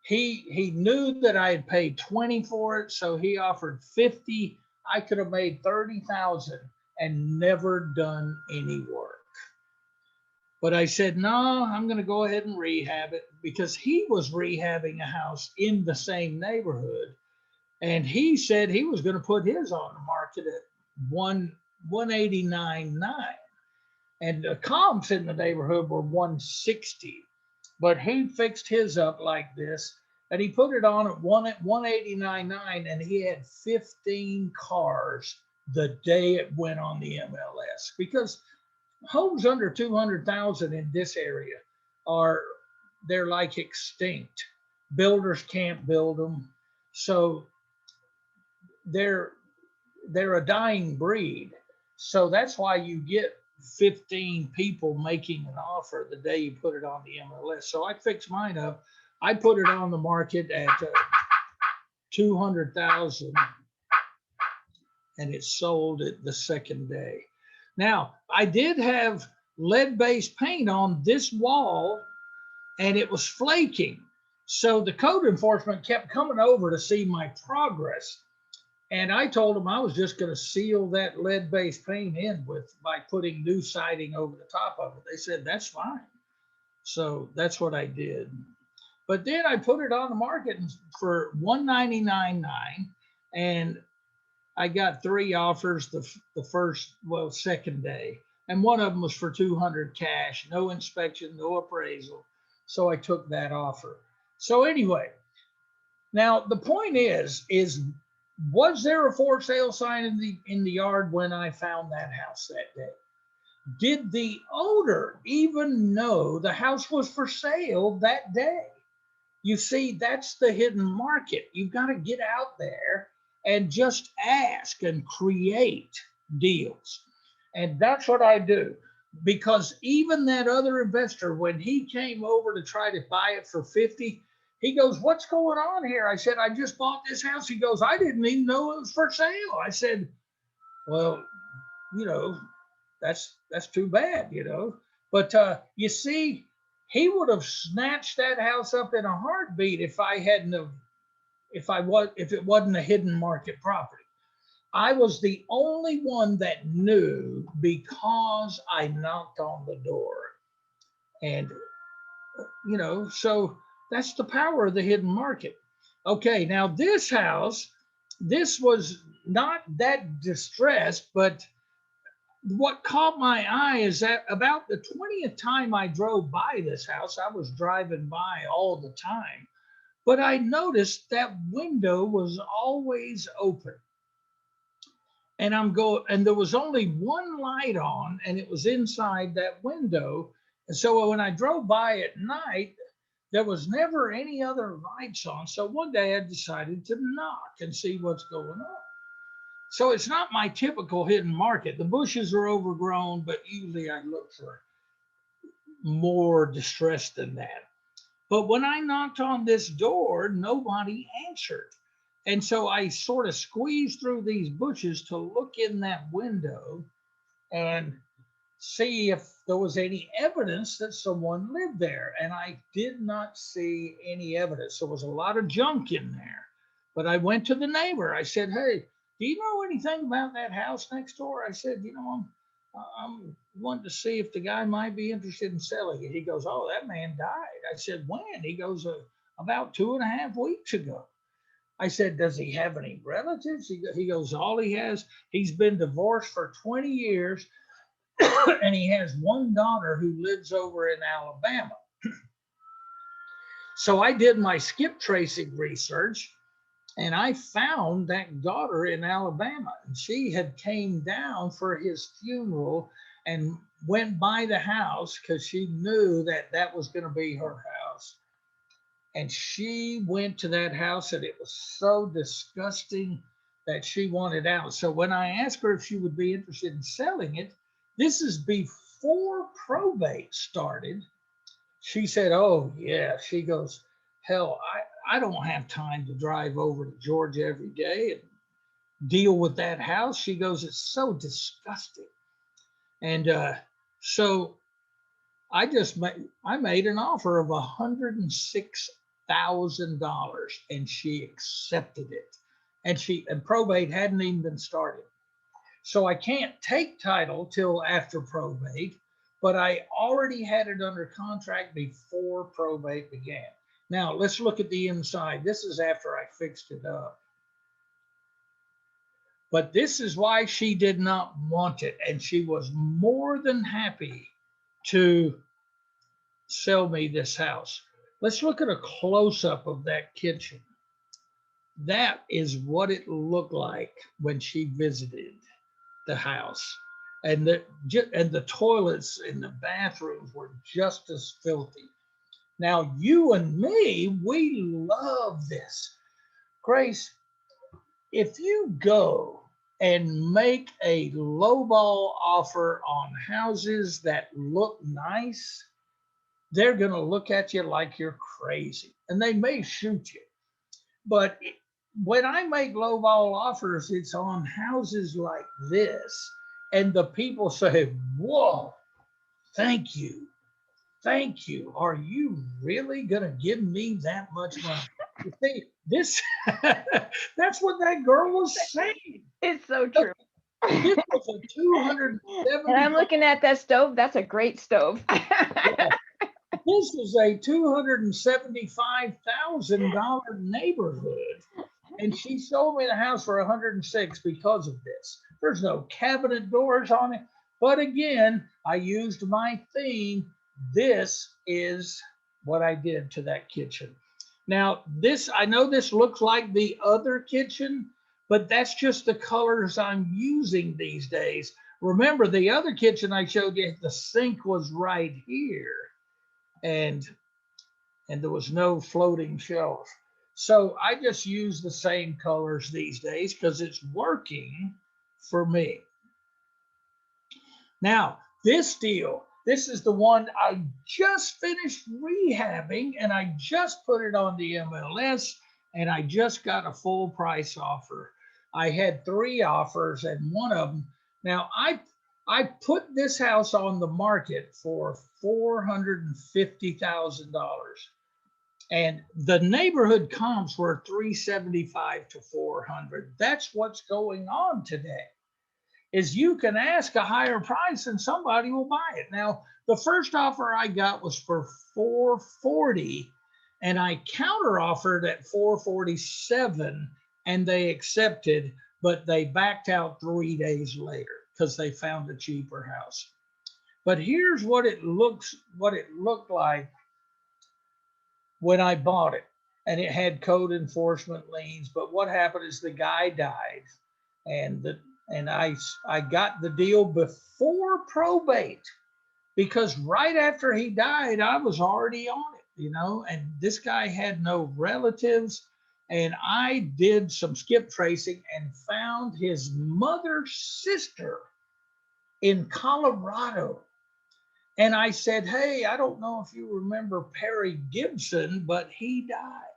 He knew that I had paid 20 for it, so he offered 50. I could have made 30,000 and never done any work. But I said, no, I'm going to go ahead and rehab it, because he was rehabbing a house in the same neighborhood. And he said he was going to put his on the market at 189.9. and the comps in the neighborhood were 160, but he fixed his up like this, and he put it on at 189.9, and he had 15 cars the day it went on the MLS, because homes under 200,000 in this area are, they're like extinct. Builders can't build them, so they're they're a dying breed. So that's why you get 15 people making an offer the day you put it on the MLS. So I fixed mine up. I put it on the market at 200,000, and it sold it the second day. Now, I did have lead-based paint on this wall, and it was flaking. So the code enforcement kept coming over to see my progress. And I told them I was just going to seal that lead-based paint in with by putting new siding over the top of it. They said that's fine. So that's what I did. But then I put it on the market for 199.9, and I got 3 offers the first, well, second day, and one of them was for 200 cash, no inspection, no appraisal. So I took that offer. So anyway, now the point is was there a for sale sign in the yard when I found that house that day? Did the owner even know the house was for sale that day? You see, that's the hidden market. You've got to get out there and just ask and create deals. And that's what I do. Because even that other investor, when he came over to try to buy it for 50, he goes, "What's going on here?" I said, "I just bought this house." He goes, "I didn't even know it was for sale." I said, "Well, you know, that's too bad, you know." But you see, he would have snatched that house up in a heartbeat if I hadn't have, if it wasn't a hidden market property. I was the only one that knew because I knocked on the door. And so that's the power of the hidden market. Okay, now this house, this was not that distressed, but what caught my eye is that about the 20th time I drove by this house, I was driving by all the time, but I noticed that window was always open. And there was only one light on, and it was inside that window. And so when I drove by at night, there was never any other lights on. So one day I decided to knock and see what's going on. So it's not my typical hidden market. The bushes are overgrown, but usually I look for more distress than that. But when I knocked on this door, nobody answered. And so I sort of squeezed through these bushes to look in that window and see if there was any evidence that someone lived there. And I did not see any evidence. There was a lot of junk in there. But I went to the neighbor. I said, "Hey, do you know anything about that house next door?" I said, I'm wanting to see if the guy might be interested in selling it. He goes, "Oh, that man died." I said, "When?" He goes, "About 2.5 weeks ago." I said, "Does he have any relatives?" He goes, "All he has, he's been divorced for 20 years and he has one daughter who lives over in Alabama." So I did my skip tracing research, and I found that daughter in Alabama, and she had came down for his funeral and went by the house because she knew that that was going to be her house. And she went to that house, and it was so disgusting that she wanted out. So when I asked her if she would be interested in selling it, this is before probate started, she said, "Oh, yeah." She goes, "Hell, I don't have time to drive over to Georgia every day and deal with that house." She goes, "It's so disgusting." And so I made an offer of $106,000, and she accepted it. And probate hadn't even been started. So I can't take title till after probate, but I already had it under contract before probate began. Now let's look at the inside. This is after I fixed it up. But this is why she did not want it. And she was more than happy to sell me this house. Let's look at a close up of that kitchen. That is what it looked like when she visited the house. And the toilets in the bathrooms were just as filthy. Now, you and me, we love this. Grace, if you go and make a lowball offer on houses that look nice, they're going to look at you like you're crazy and they may shoot you. But when I make lowball offers, it's on houses like this. And the people say, whoa, thank you. Thank you. Are you really going to give me that much money? You see, this, that's what that girl was saying. It's so true. This was a And 270. I'm looking at that stove. That's a great stove. Yeah, this is a $275,000 neighborhood. And she sold me the house for 106 because of this. There's no cabinet doors on it. But again, I used my theme. This is what I did to that kitchen. Now, this, I know this looks like the other kitchen, but that's just the colors I'm using these days. Remember, the other kitchen I showed you, the sink was right here, and there was no floating shelf. So I just use the same colors these days because it's working for me. Now, this deal, this is the one I just finished rehabbing and I just put it on the MLS and I just got a full price offer. I had 3 offers and one of them. Now, I put this house on the market for $450,000. And the neighborhood comps were 375 to 400. That's what's going on today. Is you can ask a higher price and somebody will buy it. Now, the first offer I got was for 440 and I counter offered at 447 and they accepted, but they backed out 3 days later because they found a cheaper house. But here's what it looked like when I bought it, and it had code enforcement liens. But what happened is the guy died, and I got the deal before probate because right after he died, I was already on it. And this guy had no relatives. And I did some skip tracing and found his mother's sister in Colorado. And I said, hey, I don't know if you remember Perry Gibson, but he died.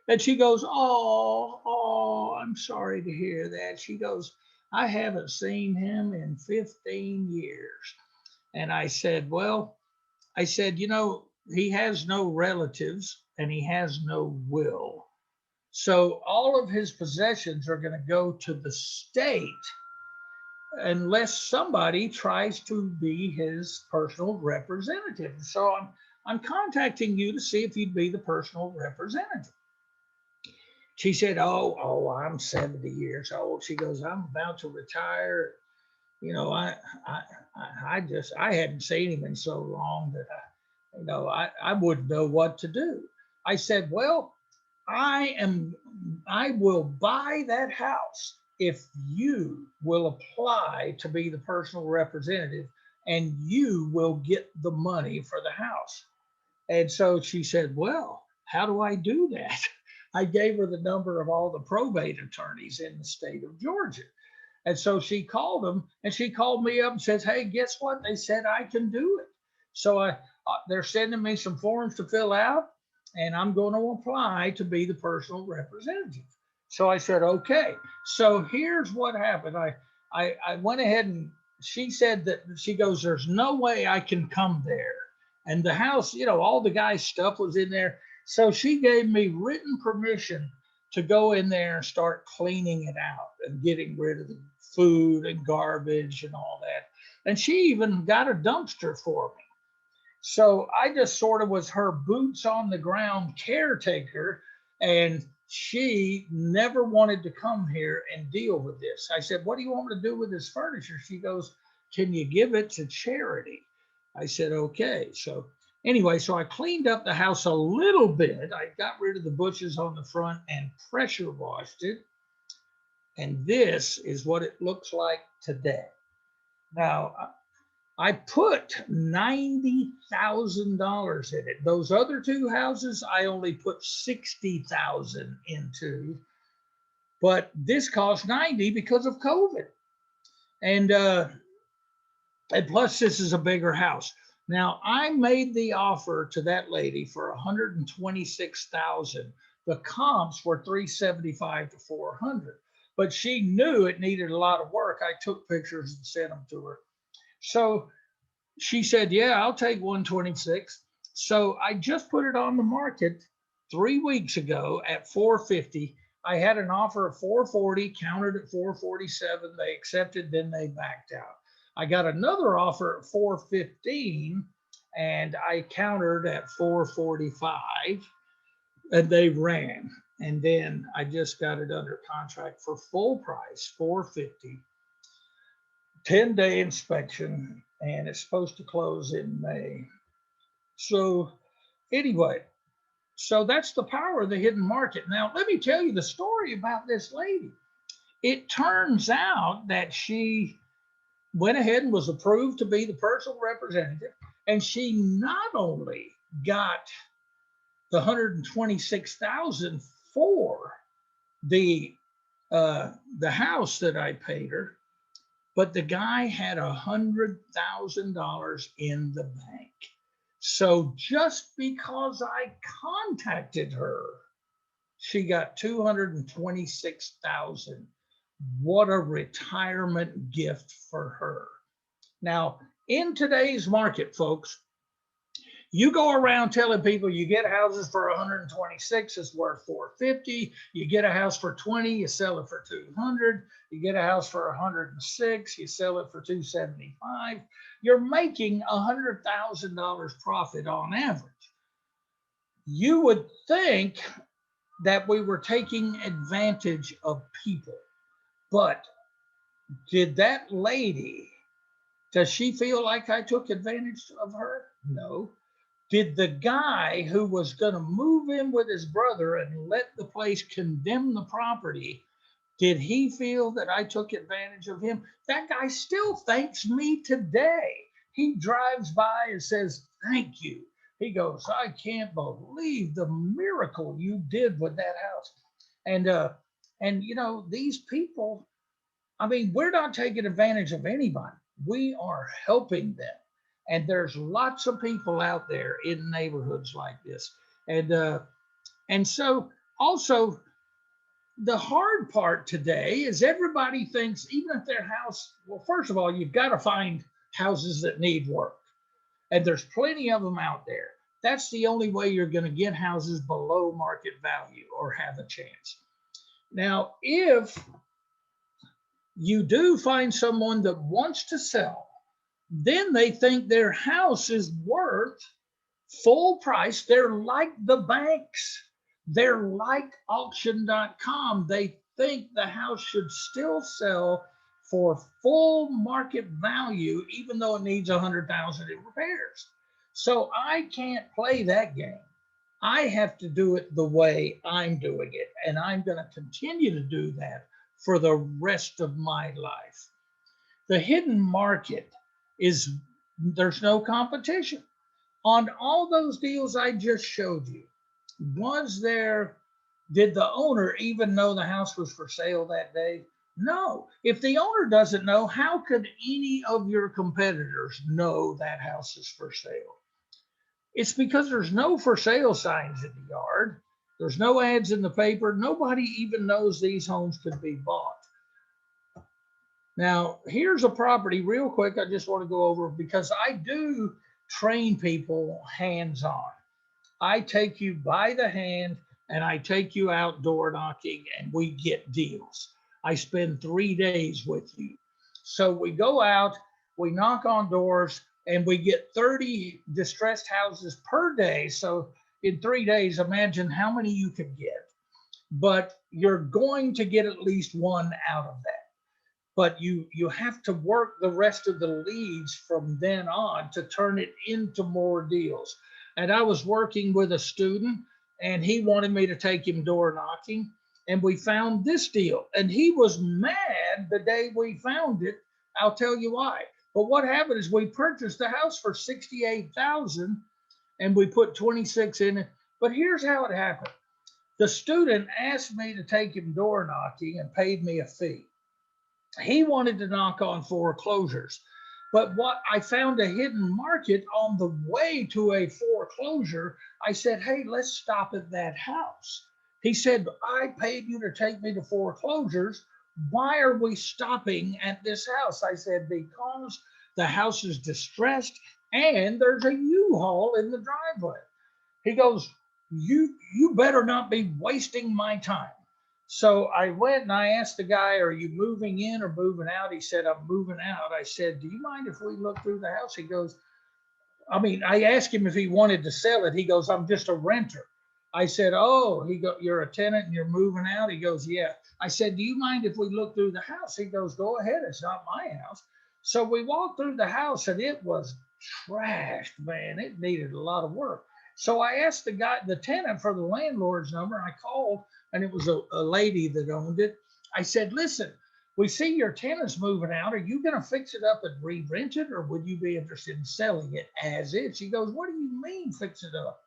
And she goes, I'm sorry to hear that. She goes, I haven't seen him in 15 years. And I said, he has no relatives and he has no will. So all of his possessions are going to go to the state unless somebody tries to be his personal representative. So I'm contacting you to see if you'd be the personal representative. She said, I'm 70 years old. She goes, I'm about to retire. I hadn't seen him in so long that I wouldn't know what to do. I said, well, I will buy that house if you will apply to be the personal representative and you will get the money for the house. And so she said, well, how do I do that? I gave her the number of all the probate attorneys in the state of Georgia. And so she called them and she called me up and says, hey, guess what? They said I can do it. So they're sending me some forms to fill out and I'm going to apply to be the personal representative. So I said, okay. So here's what happened. I went ahead and she said that she goes, there's no way I can come there. And the house, all the guy's stuff was in there. So she gave me written permission to go in there and start cleaning it out and getting rid of the food and garbage and all that. And she even got a dumpster for me. So I just sort of was her boots on the ground caretaker. And she never wanted to come here and deal with this. I said, what do you want me to do with this furniture? She goes, can you give it to charity? I said, okay. So anyway, so I cleaned up the house a little bit. I got rid of the bushes on the front and pressure washed it. And this is what it looks like today. Now, I put $90,000 in it. Those other two houses, I only put 60,000 into, but this cost 90 because of COVID. And plus, this is a bigger house. Now, I made the offer to that lady for 126,000. The comps were 375 to 400, but she knew it needed a lot of work. I took pictures and sent them to her. So she said, yeah, I'll take 126. So I just put it on the market 3 weeks ago at 450. I had an offer of 440, countered at 447. They accepted, then they backed out. I got another offer at 415 and I countered at 445 and they ran. And then I just got it under contract for full price, 450, 10-day inspection, and it's supposed to close in May. So anyway, so that's the power of the hidden market. Now, let me tell you the story about this lady. It turns out that she went ahead and was approved to be the personal representative, and she not only got the 126,000 for the house that I paid her, but the guy had $100,000 in the bank. So just because I contacted her, she got 226,000. What a retirement gift for her. Now, in today's market, folks, you go around telling people you get houses for 126, it's worth 450. You get a house for 20, you sell it for 200. You get a house for 106, you sell it for 275. You're making $100,000 profit on average. You would think that we were taking advantage of people, but did that lady, does she feel like I took advantage of her? No. Did the guy who was going to move in with his brother and let the place condemn the property, did he feel that I took advantage of him? That guy still thanks me today. He drives by and says, thank you. He goes, I can't believe the miracle you did with that house. And you know, these people, I mean, we're not taking advantage of anybody. We are helping them. And there's lots of people out there in neighborhoods like this. And so also the hard part today is everybody thinks, even if their house, well, first of all, you've got to find houses that need work. And there's plenty of them out there. That's the only way you're going to get houses below market value or have a chance. Now, if you do find someone that wants to sell, then they think their house is worth full price. They're like the banks. They're like auction.com. They think the house should still sell for full market value, even though it needs 100,000 in repairs. So I can't play that game. I have to do it the way I'm doing it. And I'm going to continue to do that for the rest of my life. The hidden market is, there's no competition. On all those deals I just showed you, did the owner even know the house was for sale that day? No. If the owner doesn't know, how could any of your competitors know that house is for sale? It's because there's no for sale signs in the yard. There's no ads in the paper. Nobody even knows these homes could be bought. Now, here's a property real quick I just want to go over because I do train people hands-on. I take you by the hand and I take you out door knocking and we get deals. I spend 3 days with you. So we go out, we knock on doors, and we get 30 distressed houses per day. So in 3 days, imagine how many you could get. but you're going to get at least one out of that. But you have to work the rest of the leads from then on to turn it into more deals. And I was working with a student, and he wanted me to take him door knocking, and we found this deal, and he was mad the day we found it. I'll tell you why. But what happened is we purchased the house for 68,000, and we put 26 in it. But here's how it happened. The student asked me to take him door knocking and paid me a fee. He wanted to knock on foreclosures. But what I found a hidden market on the way to a foreclosure. I said, hey, let's stop at that house. He said, I paid you to take me to foreclosures. Why are we stopping at this house? I said, because the house is distressed and there's a U-Haul in the driveway. He goes, you better not be wasting my time. So I went and I asked the guy, are you moving in or moving out? He said, I'm moving out. I said, do you mind if we look through the house? He goes, I asked him if he wanted to sell it. He goes, I'm just a renter. I said, oh, you're a tenant and you're moving out? He goes, yeah. I said, do you mind if we look through the house? He goes, go ahead. It's not my house. So we walked through the house and it was trashed, man. It needed a lot of work. So I asked the tenant for the landlord's number. And I called, and it was a lady that owned it. I said, listen, we see your tenant's moving out. Are you going to fix it up and re-rent it, or would you be interested in selling it as is? She goes, what do you mean fix it up?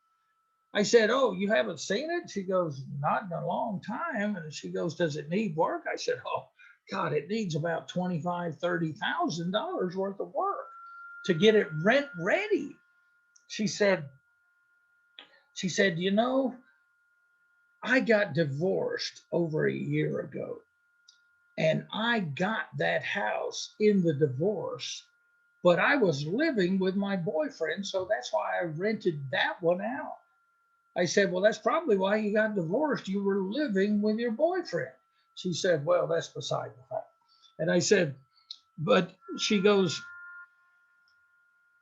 I said, oh, you haven't seen it? She goes, not in a long time. And she goes, does it need work? I said, oh, God, it needs about $25,000, $30,000 worth of work to get it rent ready. She said, you know, I got divorced over a year ago, and I got that house in the divorce, but I was living with my boyfriend, so that's why I rented that one out. I said, well, that's probably why you got divorced. You were living with your boyfriend. She said, well, that's beside the fact. And I said, but she goes,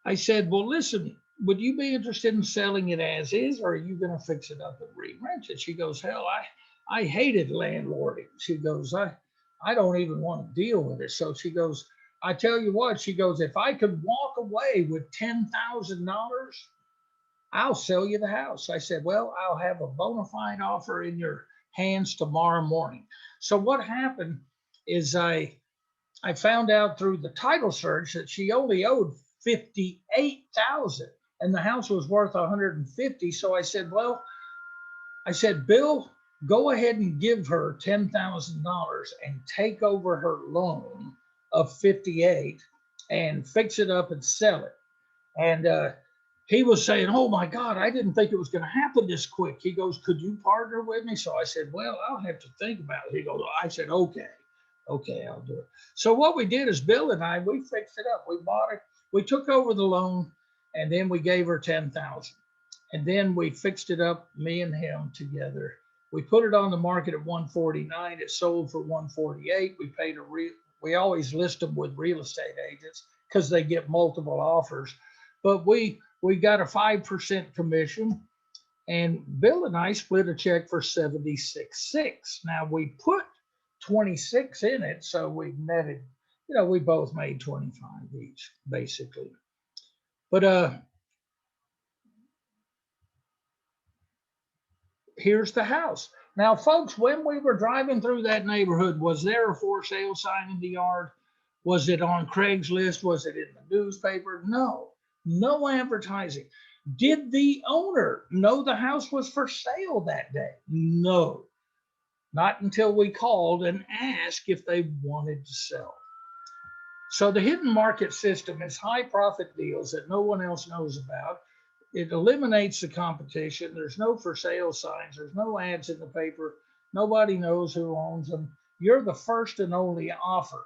I said, well, listen, would you be interested in selling it as is, or are you going to fix it up and re-rent it? She goes, hell, I hated landlording. She goes, I don't even want to deal with it. So she goes, I tell you what, she goes, if I could walk away with $10,000, I'll sell you the house. I said, well, I'll have a bona fide offer in your hands tomorrow morning. So what happened is I found out through the title search that she only owed 58,000 and the house was worth 150. So I said, well, Bill, go ahead and give her $10,000 and take over her loan of 58 and fix it up and sell it. And he was saying, oh my God, I didn't think it was going to happen this quick. He goes, could you partner with me? So I said, well, I'll have to think about it. He goes, I said, okay, I'll do it. So what we did is Bill and I, we fixed it up. We bought it. We took over the loan, and then we gave her 10,000. And then we fixed it up, me and him together. We put it on the market at 149. It sold for 148. We paid we always list them with real estate agents because they get multiple offers. But we got a 5% commission, and Bill and I split a check for 76.6. Now we put 26 in it, so we netted, we both made 25 each, basically. But here's the house. Now, folks, when we were driving through that neighborhood, was there a for sale sign in the yard? Was it on Craigslist? Was it in the newspaper? No advertising. Did the owner know the house was for sale that day? No, not until we called and asked if they wanted to sell. So the hidden market system is high profit deals that no one else knows about. It eliminates the competition. There's no for sale signs. There's no ads in the paper. Nobody knows who owns them. You're the first and only offer.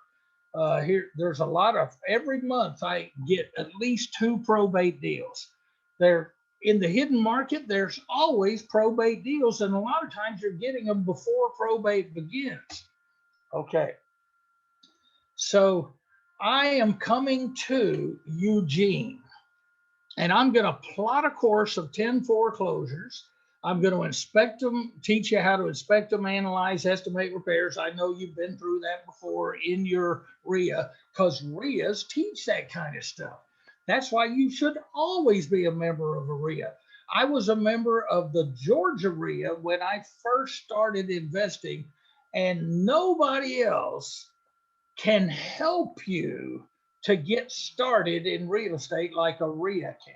There's a lot of, every month I get at least 2 probate deals. They're in the hidden market. There's always probate deals, and a lot of times you're getting them before probate begins. Okay. So I am coming to Eugene, and I'm going to plot a course of 10 foreclosures. I'm going to inspect them, teach you how to inspect them, analyze, estimate repairs. I know you've been through that before in your RIA, because RIAs teach that kind of stuff. That's why you should always be a member of a RIA. I was a member of the Georgia RIA when I first started investing, and nobody else can help you to get started in real estate like a RIA can.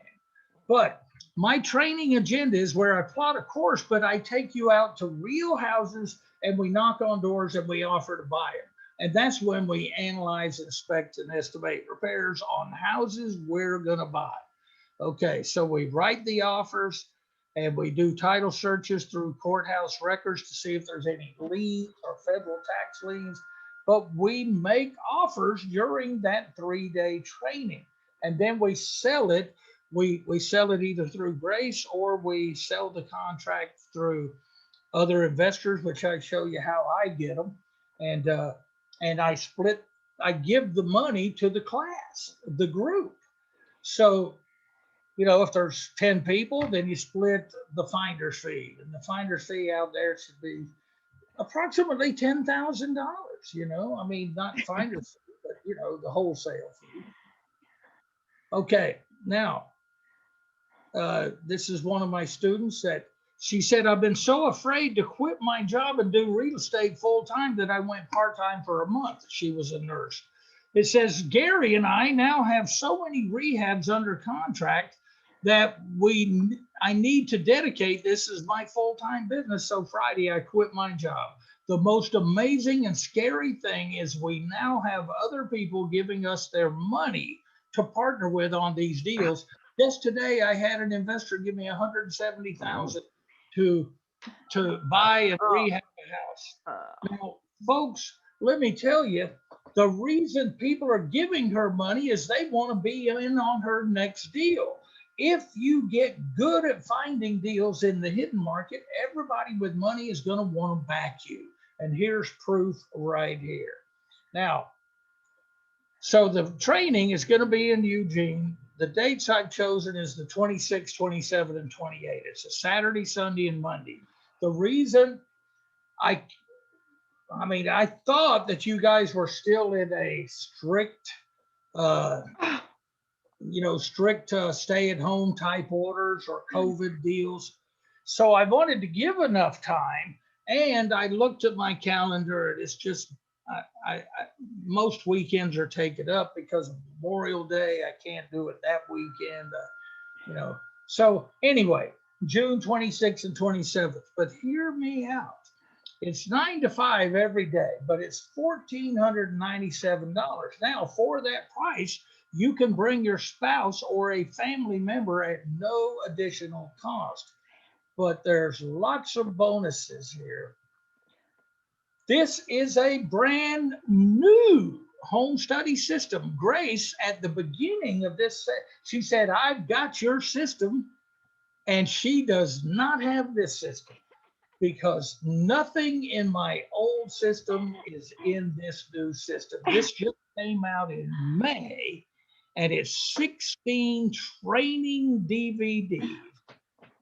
But my training agenda is where I plot a course, but I take you out to real houses and we knock on doors and we offer to buy them. And that's when we analyze, inspect, and estimate repairs on houses we're going to buy. Okay, so we write the offers and we do title searches through courthouse records to see if there's any liens or federal tax liens. But we make offers during that 3-day training, and then we sell it. We sell it either through Grace or we sell the contract through other investors, which I show you how I get them. And I give the money to the class, the group. So, if there's 10 people, then you split the finder's fee. And the finder's fee out there should be approximately $10,000, I mean, not finder's fee, but, the wholesale fee. Okay, now, this is one of my students that she said, I've been so afraid to quit my job and do real estate full time that I went part time for a month. She was a nurse. It says, Gary and I now have so many rehabs under contract that I need to dedicate this as my full-time business. So Friday, I quit my job. The most amazing and scary thing is we now have other people giving us their money to partner with on these deals. Just today, I had an investor give me $170,000 to buy and rehab a house. Now, folks, let me tell you, the reason people are giving her money is they want to be in on her next deal. If you get good at finding deals in the hidden market, everybody with money is going to want to back you. And here's proof right here. Now, so the training is going to be in Eugene. The dates I've chosen is the 26th, 27th, and 28th. It's a Saturday, Sunday, and Monday. The reason I thought that you guys were still in a strict, stay-at-home type orders or COVID deals. So I wanted to give enough time, and I looked at my calendar. It's just most weekends are taken up because of Memorial Day. I can't do it that weekend, So anyway, June 26th and 27th. But hear me out. It's 9 to 5 every day, but it's $1,497. Now, for that price, you can bring your spouse or a family member at no additional cost. But there's lots of bonuses here. This is a brand new home study system. Grace, at the beginning of this, she said, I've got your system. And she does not have this system, because nothing in my old system is in this new system. This just came out in May, and it's 16 training DVDs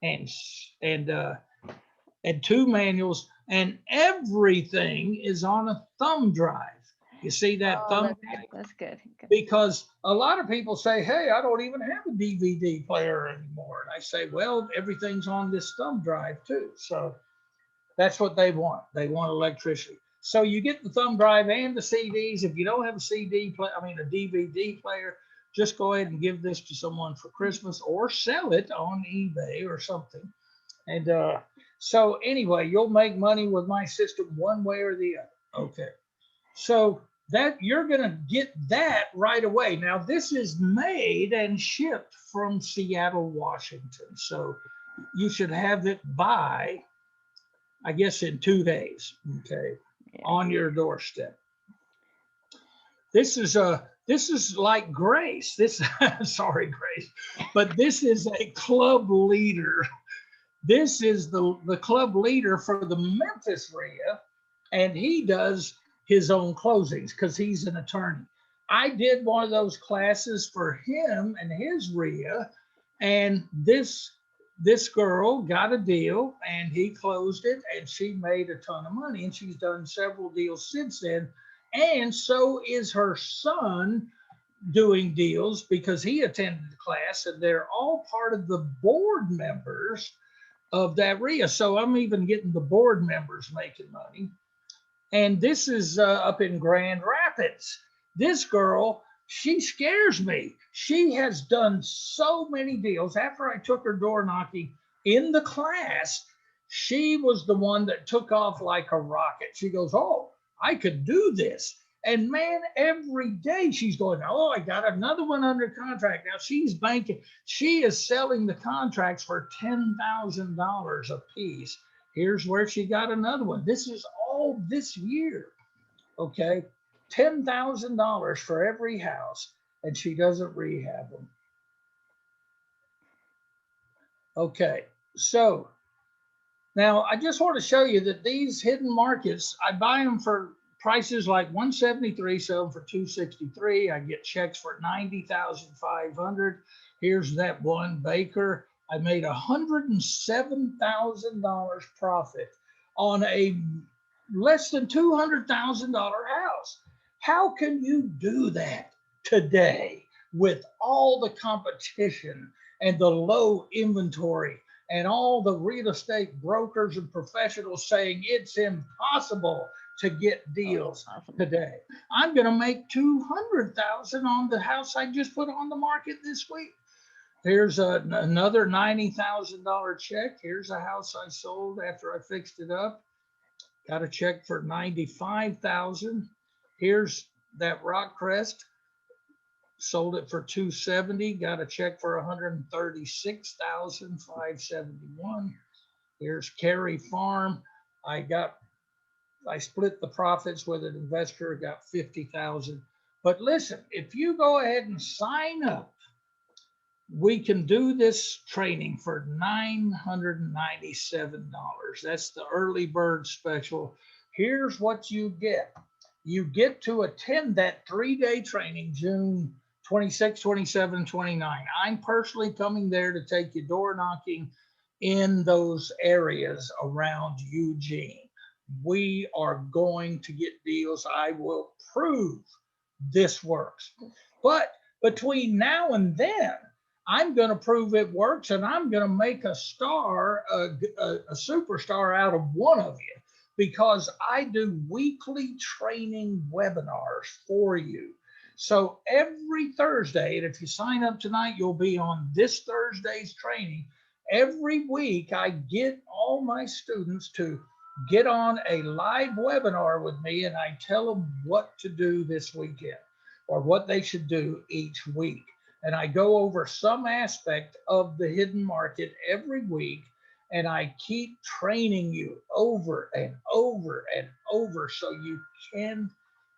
and 2 manuals, and everything is on a thumb drive. You see that thumb drive? That's good. Because a lot of people say, hey, I don't even have a DVD player anymore. And I say, well, everything's on this thumb drive too. So that's what they want. They want electricity. So you get the thumb drive and the CDs. If you don't have a DVD player, just go ahead and give this to someone for Christmas or sell it on eBay or something. And so anyway, you'll make money with my system one way or the other. Okay. So that you're going to get that right away. Now, this is made and shipped from Seattle, Washington. So you should have it by, I guess, in 2 days, okay, on your doorstep. This is like Grace. Sorry, Grace, but this is a club leader. This is the club leader for the Memphis RIA, and he does his own closings because he's an attorney. I did one of those classes for him and his RIA, and this this girl got a deal and he closed it and she made a ton of money and she's done several deals since then. And so is her son doing deals because he attended the class and they're all part of the board members of that RIA. So I'm even getting the board members making money. And this is up in Grand Rapids. This girl, she scares me. She has done so many deals. After I took her door knocking in the class, she was the one that took off like a rocket. She goes, "Oh, I could do this." And man, every day she's going, "Oh, I got another one under contract." Now she's banking. She is selling the contracts for $10,000 a piece. Here's where she got another one. This is all this year. Okay. $10,000 for every house, and she doesn't rehab them. Okay. So now I just want to show you that these hidden markets, I buy them for prices like 173, sell them for 263. I get checks for 90,500. Here's that one Baker. I made $107,000 profit on a less than $200,000 house. How can you do that today with all the competition and the low inventory and all the real estate brokers and professionals saying it's impossible to get deals today? I'm going to make 200,000 on the house I just put on the market this week. Here's another $90,000 check. Here's a house I sold after I fixed it up. Got a check for 95,000. Here's that Rock Crest. Sold it for 270. Got a check for 136,571. Here's Cary Farm. I split the profits with an investor. Got 50,000. But listen, if you go ahead and sign up, we can do this training for $997. That's the early bird special. Here's what you get. You get to attend that 3-day training, June 26, 27, 29. I'm personally coming there to take you door knocking in those areas around Eugene. We are going to get deals. I will prove this works. But between now and then, I'm going to prove it works, and I'm going to make a star, a superstar out of one of you, because I do weekly training webinars for you. So every Thursday, and if you sign up tonight, you'll be on this Thursday's training. Every week, I get all my students to get on a live webinar with me, and I tell them what to do this weekend or what they should do each week. And I go over some aspect of the hidden market every week, and I keep training you over and over and over so you can,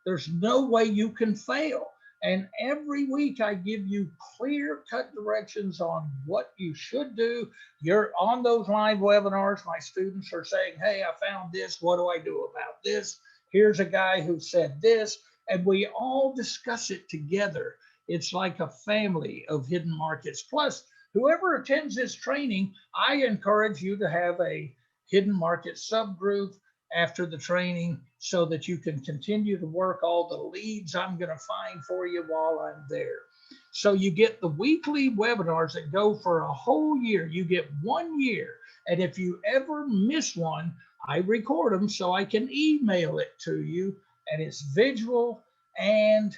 there's no way you can fail. And every week I give you clear cut directions on what you should do. You're on those live webinars. My students are saying, "Hey, I found this. What do I do about this? Here's a guy who said this." And we all discuss it together. It's like a family of hidden markets. Plus, whoever attends this training, I encourage you to have a hidden market subgroup after the training so that you can continue to work all the leads I'm going to find for you while I'm there. So you get the weekly webinars that go for a whole year. You get 1 year. And if you ever miss one, I record them so I can email it to you. And it's visual and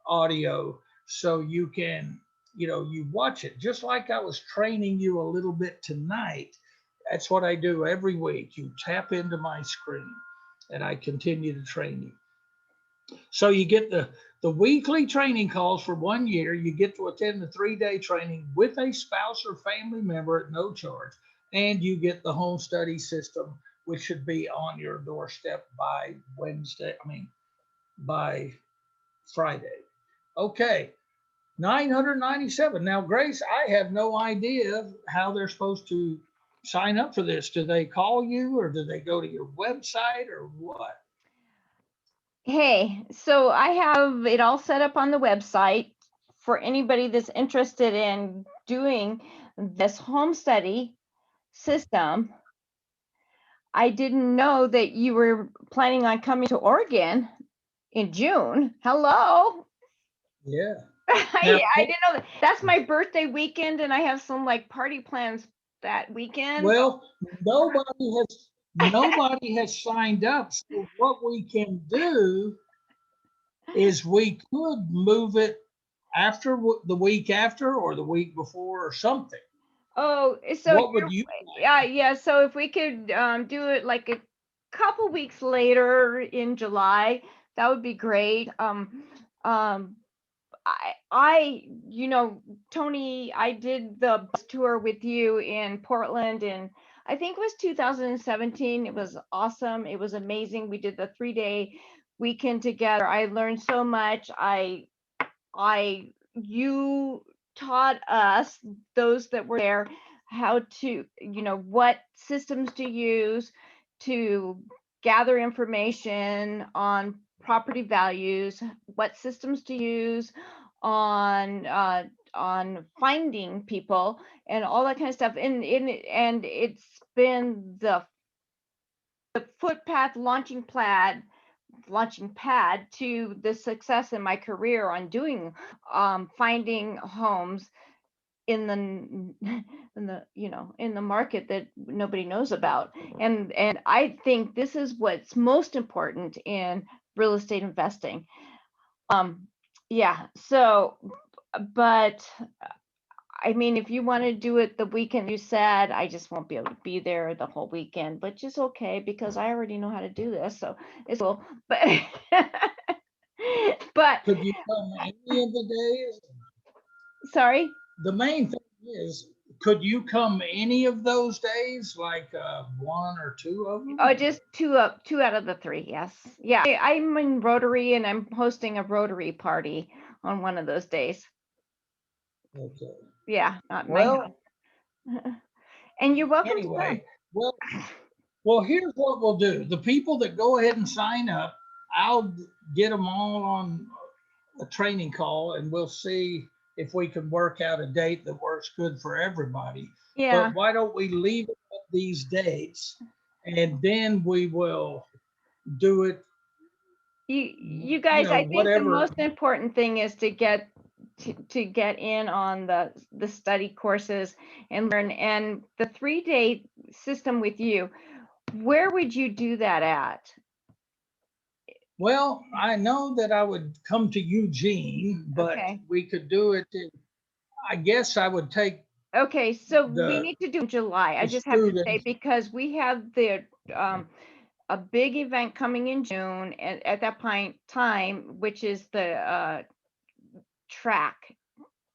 audio, so you can, you watch it just like I was training you a little bit tonight. That's what I do every week. You tap into my screen and I continue to train you. So you get the weekly training calls for 1 year. You get to attend the 3-day training with a spouse or family member at no charge. And you get the home study system, which should be on your doorstep by by Friday. Okay, 997. Now, Grace, I have no idea how they're supposed to sign up for this. Do they call you or do they go to your website or what? Hey, so I have it all set up on the website for anybody that's interested in doing this home study system. I didn't know that you were planning on coming to Oregon in June. Hello. Yeah. Now, I didn't know that. That's my birthday weekend, and I have some like party plans that weekend. well, nobody has signed up. So what we can do is we could move it after the week after or the week before or something. Oh, so What would you like? yeah. So if we could do it like a couple weeks later in July, that would be great. Um, Tony, I did the bus tour with you in Portland, and I think it was 2017. It was awesome. It was amazing. We did the 3-day weekend together. I learned so much. You taught us, those that were there, how to, what systems to use to gather information on property values, what systems to use on finding people and all that kind of stuff. And it's been the footpath launching pad to the success in my career on doing finding homes in the in the market that nobody knows about. And I think this is what's most important in real estate investing. Yeah, so but I mean, if you want to do it the weekend you said, I just won't be able to be there the whole weekend, but just okay because I already know how to do this, so it's cool. But but Could you come any of the days? sorry. The main thing is, could you come any of those days, like one or two of Oh, them? just two out of the three. Yes, yeah. I'm in Rotary, and I'm hosting a Rotary party on one of those days. Okay. Yeah, not my Well, house. And you're welcome to come. anyway, well, well, here's what we'll do. The people that go ahead and sign up, I'll get them all on a training call, and we'll see if we can work out a date that works good for everybody. Yeah. But why don't we leave it at these dates, and then we will do it, You guys, I think the whatever. most important thing is to get get in on the study courses and learn. And the 3-day system with you, where would you do that at? Well, I know that I would come to Eugene, but Okay. we could do it. I guess I would take Okay, so we the need to do in July. I the just have to say, students. because we have a big event coming in June at that point time, which is the track.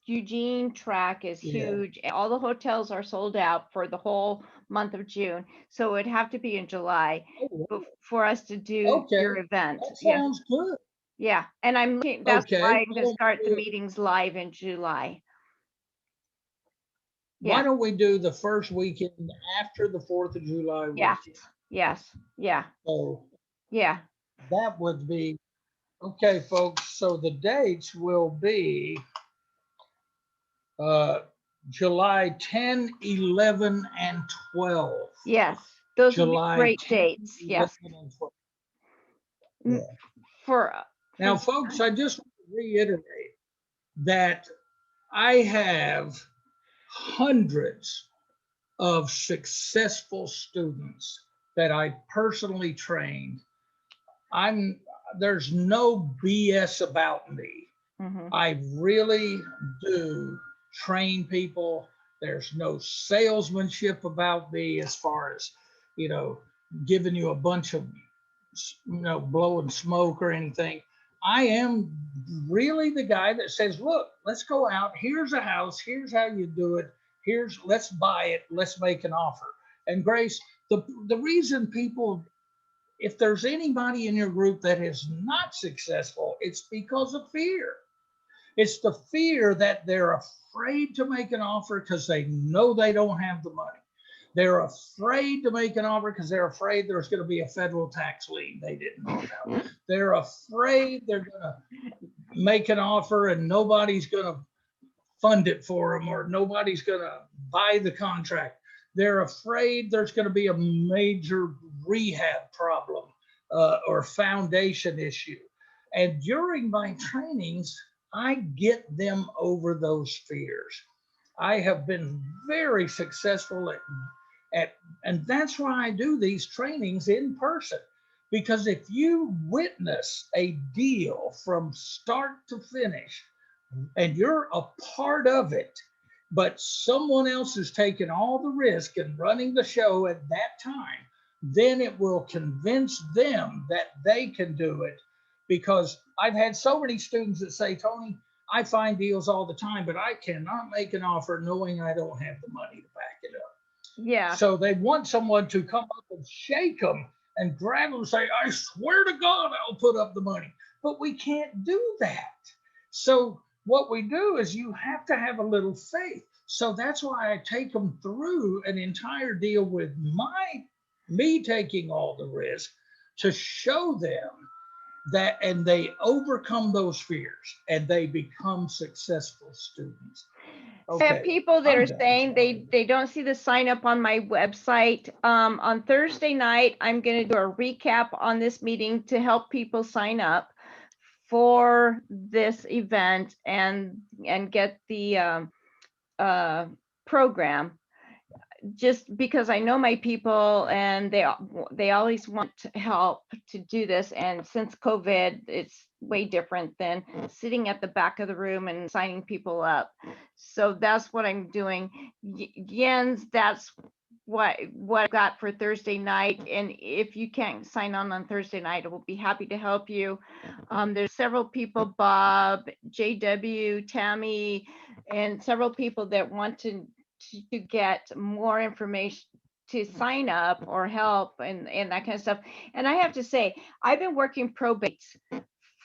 Eugene track is Yeah. huge. All the hotels are sold out for the whole month of June. So it'd have to be in July Oh, for us to do okay. your event. That Yeah. sounds good. Yeah. And I'm looking, that's Okay. why I'm going to start the meetings live in July. Why Yeah. don't we do the first weekend after the 4th of July Yes. weekend? Yes. Yeah. So Yeah. that would be okay, folks. So the dates will be uh, July 10, 11, and 12. Yes. Those would be July great 10, dates. 11, Yes. and 12. Mm, Yeah. for Now, folks, I just want to reiterate that I have hundreds of successful students that I personally trained. I'm There's no BS about me. Mhm. I really do train people. There's no salesmanship about me as far as, you know, giving you a bunch of, blowing smoke or anything. I am really the guy that says, look, let's go out. Here's a house. Here's how you do it. Let's buy it. Let's make an offer. And Grace, the reason people, if there's anybody in your group that is not successful, it's because of fear. It's the fear that they're afraid to make an offer because they know they don't have the money. They're afraid to make an offer because they're afraid there's going to be a federal tax lien they didn't know about. They're afraid they're going to make an offer and nobody's going to fund it for them, or nobody's going to buy the contract. They're afraid there's going to be a major rehab problem or foundation issue. And during my trainings, I get them over those fears. I have been very successful at and that's why I do these trainings in person. Because if you witness a deal from start to finish and you're a part of it, but someone else is taking all the risk and running the show at that time, then it will convince them that they can do it. Because I've had so many students that say, Tony, I find deals all the time, but I cannot make an offer knowing I don't have the money to back it up. Yeah. So they want someone to come up and shake them and grab them and say, I swear to God, I'll put up the money. But we can't do that. So what we do is you have to have a little faith. So that's why I take them through an entire deal with me taking all the risk to show them that, and they overcome those fears and they become successful students. I have Okay, people that I'm are done. saying they don't see the sign up on my website. On Thursday night, I'm going to do a recap on this meeting to help people sign up for this event and get the program. Just because I know my people and they always want to help to do this. And since COVID, it's way different than sitting at the back of the room and signing people up. So that's what I'm doing. Jens, that's what I got for Thursday night. And if you can't sign on Thursday night, I will be happy to help you. There's several people, Bob, JW, Tammy, and several people that want to get more information to sign up or help and that kind of stuff. And I have to say, I've been working probates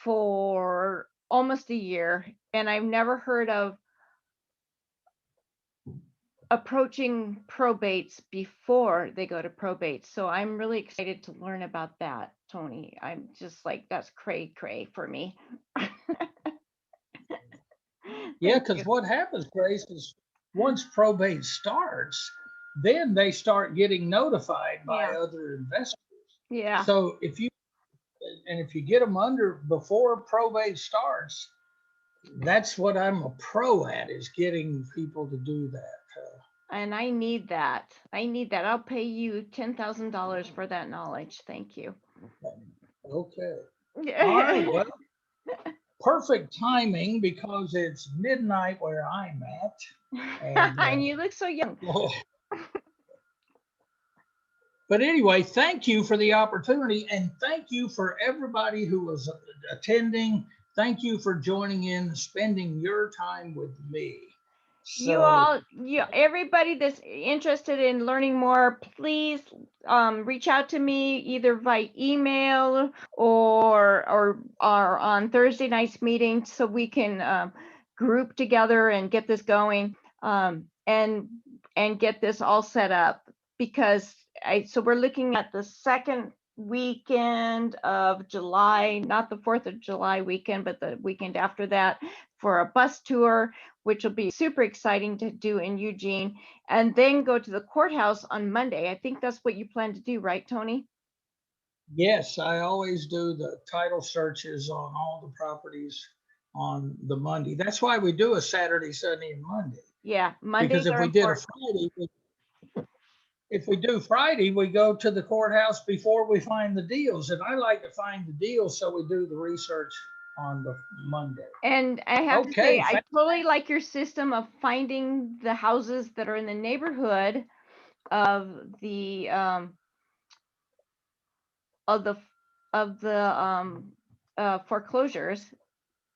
for almost a year, and I've never heard of approaching probates before they go to probate. So I'm really excited to learn about that, Tony. I'm just like, that's cray for me. Yeah, Thank because you. what happens, Grace, is once probate starts, then they start getting notified by Yeah. other investors. Yeah. So if you get them under before probate starts, that's what I'm a pro at, is getting people to do that. And I need that. I'll pay you $10,000 for that knowledge. Thank you. Okay. All right. Well, perfect timing because it's midnight where I'm at. And you look so young. But anyway, thank you for the opportunity, and thank you for everybody who was attending. Thank you for joining in, spending your time with me. Everybody that's interested in learning more, please reach out to me either by email or on Thursday night's meeting so we can group together and get this going and get this all set up. Because so we're looking at the second weekend of July, not the 4th of July weekend, but the weekend after that, for a bus tour, which will be super exciting to do in Eugene, and then go to the courthouse on Monday. I think that's what you plan to do, right, Tony? Yes, I always do the title searches on all the properties on the Monday. That's why we do a Saturday, Sunday, and Monday. Yeah, Mondays Because if are we did a important. Friday, if we do Friday, we go to the courthouse before we find the deals. And I like to find the deals, so we do the research on the Monday. And I have to say, I totally like your system of finding the houses that are in the neighborhood of the foreclosures,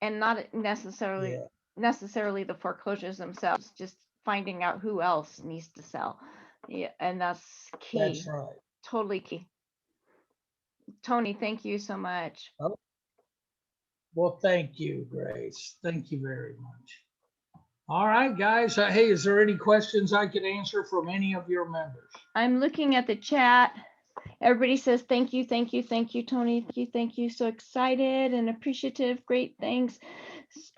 and not necessarily the foreclosures themselves, just finding out who else needs to sell. Yeah, and that's key. That's right. Totally key. Tony, thank you so much. Oh, well, thank you, Grace. Thank you very much. All right, guys. Hey, is there any questions I could answer from any of your members? I'm looking at the chat. Everybody says thank you, Tony. Thank you. So excited and appreciative. Great, thanks.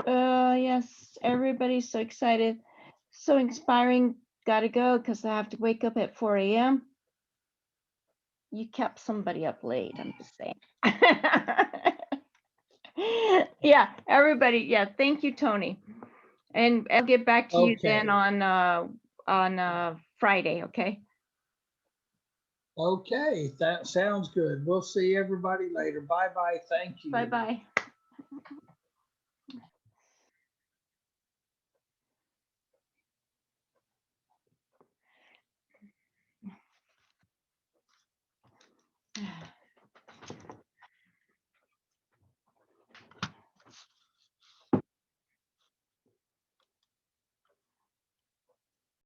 Yes, everybody's so excited. So inspiring. gotta go because I have to wake up at 4 a.m. You kept somebody up late. I'm just saying. Yeah, everybody. Yeah, thank you, Tony. And I'll get back to you then Okay. on Friday, okay? Okay. That sounds good. We'll see everybody later. Bye bye. Thank you. Bye-bye.